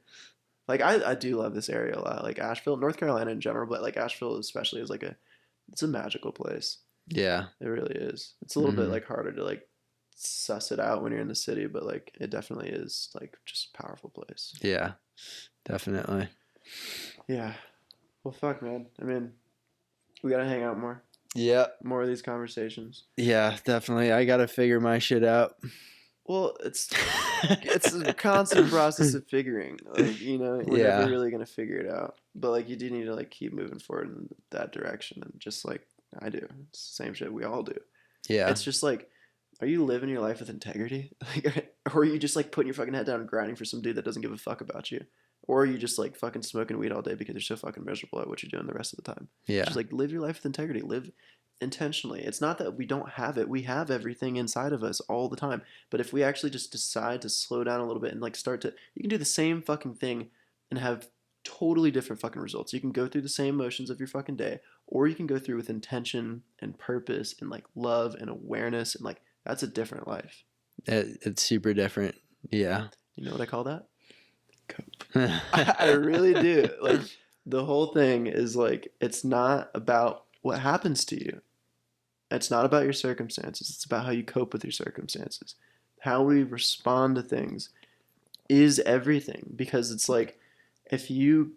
Like I do love this area a lot, like Asheville, North Carolina in general, but like Asheville especially is like it's a magical place. Yeah, it really is. It's a little bit like harder to like suss it out when you're in the city, but like it definitely is like just a powerful place. Yeah, definitely. Yeah, well, fuck, man. I mean, we gotta hang out more. Yeah. More of these conversations. Yeah, definitely. I gotta figure my shit out. Well, it's a constant process of figuring. Like, you know, we're never really gonna figure it out. But like you do need to like keep moving forward in that direction, and just like I do. It's the same shit we all do. Yeah. It's just like, are you living your life with integrity? Like, or are you just like putting your fucking head down and grinding for some dude that doesn't give a fuck about you? Or are you just like fucking smoking weed all day because you're so fucking miserable at what you're doing the rest of the time? Yeah. Just like live your life with integrity. Live intentionally. It's not that we don't have it. We have everything inside of us all the time. But if we actually just decide to slow down a little bit and like you can do the same fucking thing and have totally different fucking results. You can go through the same motions of your fucking day, or you can go through with intention and purpose and like love and awareness, and like that's a different life. It's super different. Yeah. You know what I call that? Cope. I really do. Like the whole thing is like, it's not about what happens to you. It's not about your circumstances. It's about how you cope with your circumstances. How we respond to things is everything, because it's like, if you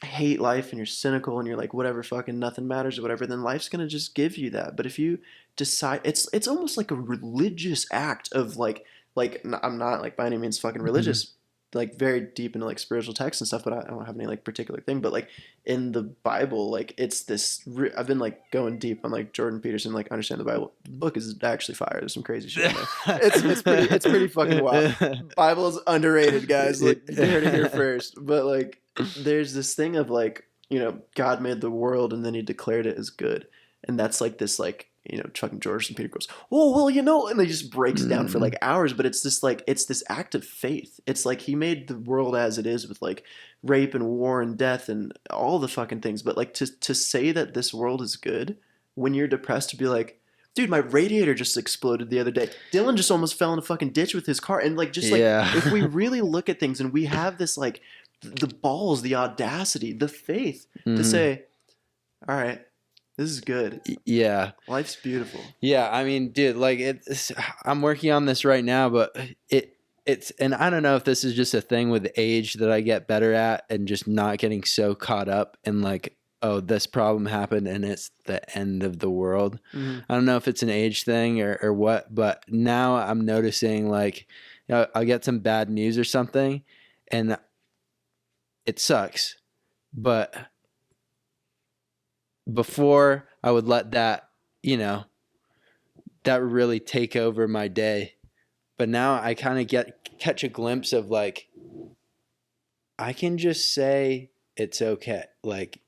hate life and you're cynical and you're like, whatever, fucking nothing matters or whatever, then life's going to just give you that. But if you decide, it's almost like a religious act of like I'm not like by any means fucking religious, like very deep into like spiritual texts and stuff, but I don't have any like particular thing. But like in the Bible, like it's this, I've been like going deep on like Jordan Peterson, like Understand the Bible. The book is actually fire. There's some crazy shit in there. It's pretty fucking wild. Bible is underrated, guys. Like you heard it here first. But like there's this thing of like, you know, God made the world and then he declared it as good. And that's like this like, you know, Chuck and George and Peter goes, oh, well, you know, and he just breaks down for like hours, but it's this like, it's this act of faith. It's like he made the world as it is with like rape and war and death and all the fucking things. But like to say that this world is good when you're depressed, to be like, dude, my radiator just exploded the other day. Dylan just almost fell in a fucking ditch with his car. And like, just like, if we really look at things and we have this like the balls, the audacity, the faith to say, all right, This is good. Yeah. Life's beautiful. Yeah, I mean, dude, like I'm working on this right now, but it's and I don't know if this is just a thing with age that I get better at and just not getting so caught up in like, oh, this problem happened and it's the end of the world. Mm-hmm. I don't know if it's an age thing or what, but now I'm noticing like, you know, I'll get some bad news or something and it sucks. But before I would let that, you know, that would really take over my day. But now I kind of catch a glimpse of like, I can just say it's okay. Like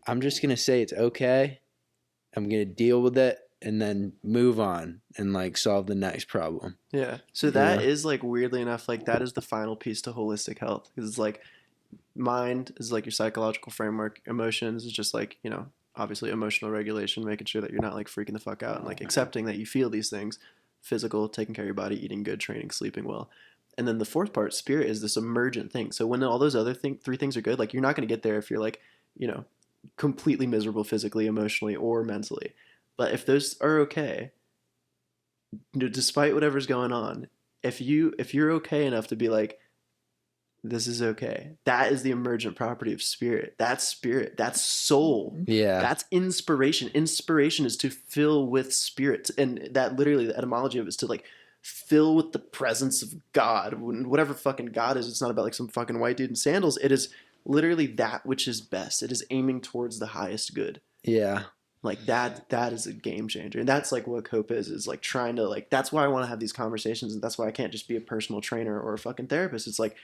I'm just going to say it's okay. I'm going to deal with it and then move on and like solve the next problem. Yeah. So that is like weirdly enough, like that is the final piece to holistic health. Because it's like mind is like your psychological framework. Emotions is just like, you know, obviously emotional regulation, making sure that you're not like freaking the fuck out and like accepting that you feel these things. Physical, taking care of your body, eating good, training, sleeping well. And then the fourth part, spirit, is this emergent thing. So when all those other three things are good, like you're not going to get there if you're like, you know, completely miserable physically, emotionally, or mentally. But if those are okay, despite whatever's going on, if you're okay enough to be like, this is okay. That is the emergent property of spirit. That's spirit. That's soul. Yeah. That's inspiration. Inspiration is to fill with spirit. And that literally, the etymology of it is to like fill with the presence of God. Whatever fucking God is, it's not about like some fucking white dude in sandals. It is literally that which is best. It is aiming towards the highest good. Yeah. Like that is a game changer. And that's like what cope is like trying to like, that's why I want to have these conversations. And that's why I can't just be a personal trainer or a fucking therapist. It's like,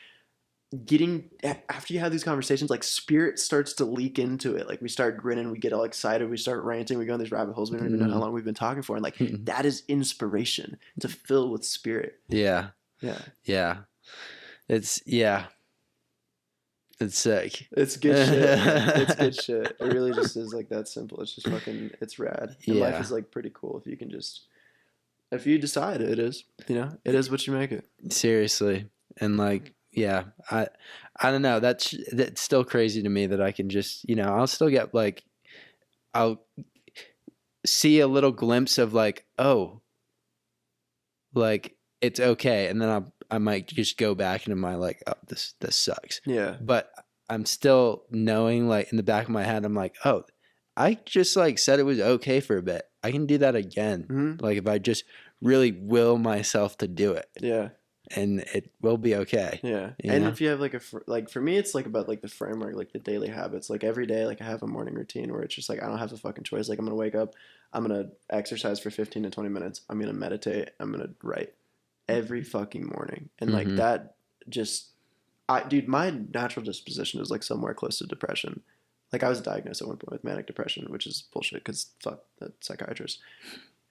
after you have these conversations, like spirit starts to leak into it. Like we start grinning, we get all excited, we start ranting, we go in these rabbit holes. We don't even know how long we've been talking for. And like that is inspiration to fill with spirit. Yeah. Yeah. Yeah. It's sick. It's good shit. Man. It's good shit. It really just is like that simple. It's just fucking, it's rad. And life is like pretty cool if you can just, if you decide it is, you know, it is what you make it. Seriously. And like, yeah, I don't know. That's still crazy to me that I can just, you know, I'll still get like, I'll see a little glimpse of like, oh, like it's okay. And then I might just go back into my like, oh, this sucks. Yeah. But I'm still knowing like in the back of my head, I'm like, oh, I just like said it was okay for a bit. I can do that again. Mm-hmm. Like if I just really will myself to do it. Yeah. And it will be okay. Yeah. And if you have like like for me, it's like about like the framework, like the daily habits. Like every day, like I have a morning routine where it's just like I don't have a fucking choice. Like I'm gonna wake up, I'm gonna exercise for 15 to 20 minutes. I'm gonna meditate. I'm gonna write every fucking morning. And like that, just dude, my natural disposition is like somewhere close to depression. Like I was diagnosed at one point with manic depression, which is bullshit because fuck the psychiatrist.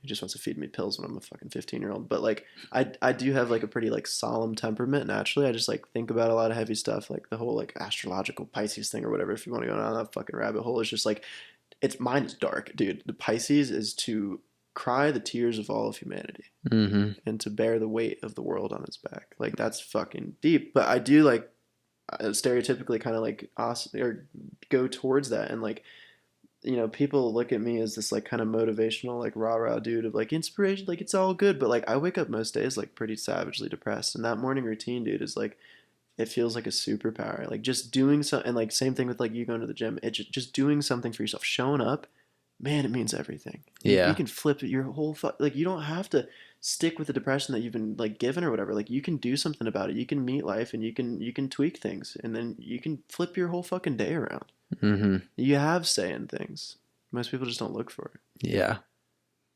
He just wants to feed me pills when I'm a fucking 15-year-old. But like I do have like a pretty like solemn temperament naturally. I just like think about a lot of heavy stuff, like the whole like astrological Pisces thing or whatever. If you want to go down that fucking rabbit hole, it's just like mine is dark, dude. The Pisces is to cry the tears of all of humanity and to bear the weight of the world on its back. Like that's fucking deep. But I do like stereotypically kind of like or go towards that and like, you know, people look at me as this like kind of motivational, like rah dude of like inspiration, like it's all good. But like I wake up most days like pretty savagely depressed. And that morning routine, dude, is like, it feels like a superpower. Like just doing something, and like same thing with like you going to the gym. It just doing something for yourself, showing up, man, it means everything. Yeah. You can flip your whole, like you don't have to stick with the depression that you've been like given or whatever. Like you can do something about it. You can meet life and you can tweak things and then you can flip your whole fucking day around. You have say in things. Most people just don't look for it. Yeah.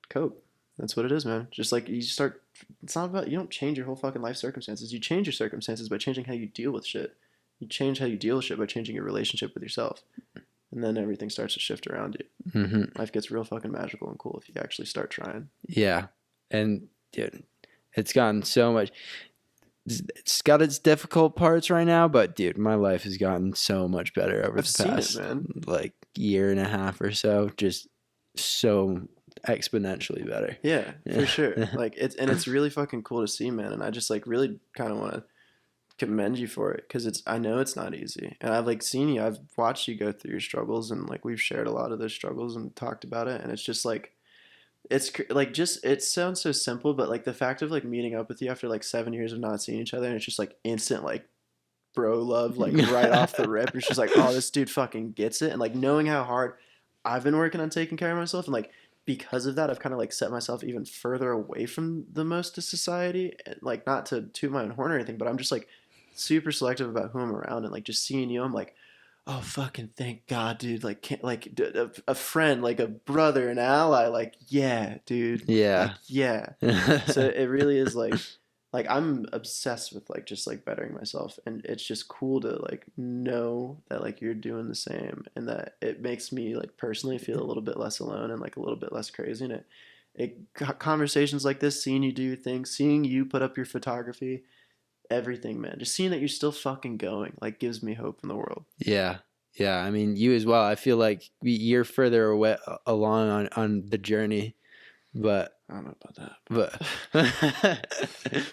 Cope. That's what it is, man. Just like you start, it's not about, you don't change your whole fucking life circumstances. You change your circumstances by changing how you deal with shit. You change how you deal with shit by changing your relationship with yourself. And then everything starts to shift around you. Life gets real fucking magical and cool if you actually start trying. Yeah. And dude, it's gotten so much. It's got its difficult parts right now, but dude, my life has gotten so much better over the past like year and a half or so. Just so exponentially better. Yeah, for sure. Like it's really fucking cool to see, man. And I just like really kind of want to commend you for it, because I know it's not easy, and I've like seen you, I've watched you go through your struggles, and like we've shared a lot of those struggles and talked about it, and it's just like like just it sounds so simple, but like the fact of like meeting up with you after like 7 years of not seeing each other, and it's just like instant like bro love, like right off the rip. It's just like, oh, this dude fucking gets it, and like knowing how hard I've been working on taking care of myself, and like because of that, I've kind of like set myself even further away from the most of society. Like, not to toot my own horn or anything, but I'm just like super selective about who I'm around, and like just seeing you, I'm like, oh fucking thank God, dude. Like, can't like a friend, like a brother, an ally. Like, yeah, dude. Yeah. Like, yeah. So it really is like I'm obsessed with like just like bettering myself, and it's just cool to like know that like you're doing the same, and that it makes me like personally feel a little bit less alone and like a little bit less crazy. And conversations like this, seeing you do your thing, seeing you put up your photography, everything, man, just seeing that you're still fucking going, like gives me hope in the world. Yeah. I mean, you as well. I feel like you're further away along on the journey, but I don't know about that. But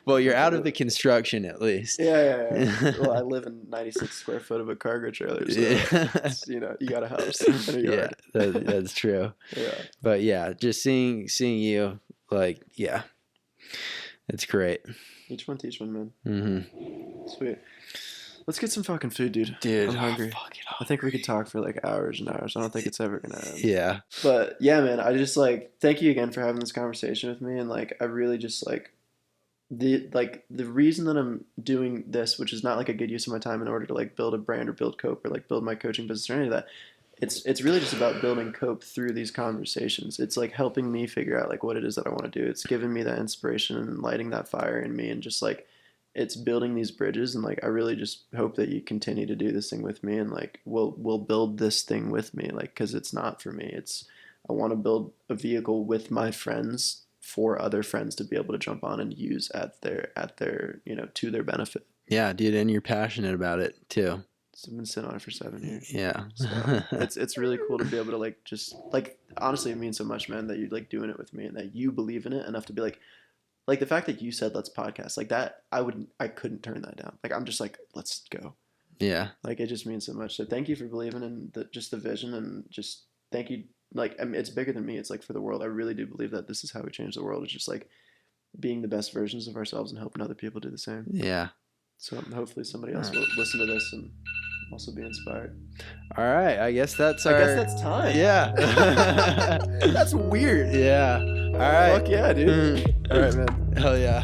well, you're out of the construction at least. Yeah. Well, I live in 96 square foot of a cargo trailer, so it's, you know, you got a house and a yard. Yeah, that's true. Yeah. But yeah, just seeing you, like, yeah, it's great. Each one teach one, man. Mm-hmm. Sweet. Let's get some fucking food, dude. I'm hungry. I think we could talk for like hours and hours. I don't think it's ever gonna end. Yeah. But yeah, man, I just like thank you again for having this conversation with me, and like I really just like the reason that I'm doing this, which is not like a good use of my time in order to like build a brand or build Cope or like build my coaching business or any of that. It's really just about building Cope through these conversations. It's like helping me figure out like what it is that I want to do. It's giving me that inspiration and lighting that fire in me, and just like it's building these bridges. And like I really just hope that you continue to do this thing with me, and like we'll build this thing with me, like, because it's not for me. I want to build a vehicle with my friends for other friends to be able to jump on and use at their you know, to their benefit. Yeah, dude, and you're passionate about it too. I've been sitting on it for 7 years. Yeah. So it's really cool to be able to like just like, honestly, it means so much, man, that you're like doing it with me, and that you believe in it enough to be like the fact that you said let's podcast, like that, I couldn't turn that down. Like I'm just like, let's go. Yeah. Like it just means so much. So thank you for believing in just the vision, and just thank you. Like, I mean, it's bigger than me. It's like for the world. I really do believe that this is how we change the world. It's just like being the best versions of ourselves and helping other people do the same. Yeah. So hopefully somebody else will listen to this and also be inspired. All right. I guess that's time. Yeah. That's weird. Yeah. All right. Fuck yeah, dude. All right, man. Hell yeah.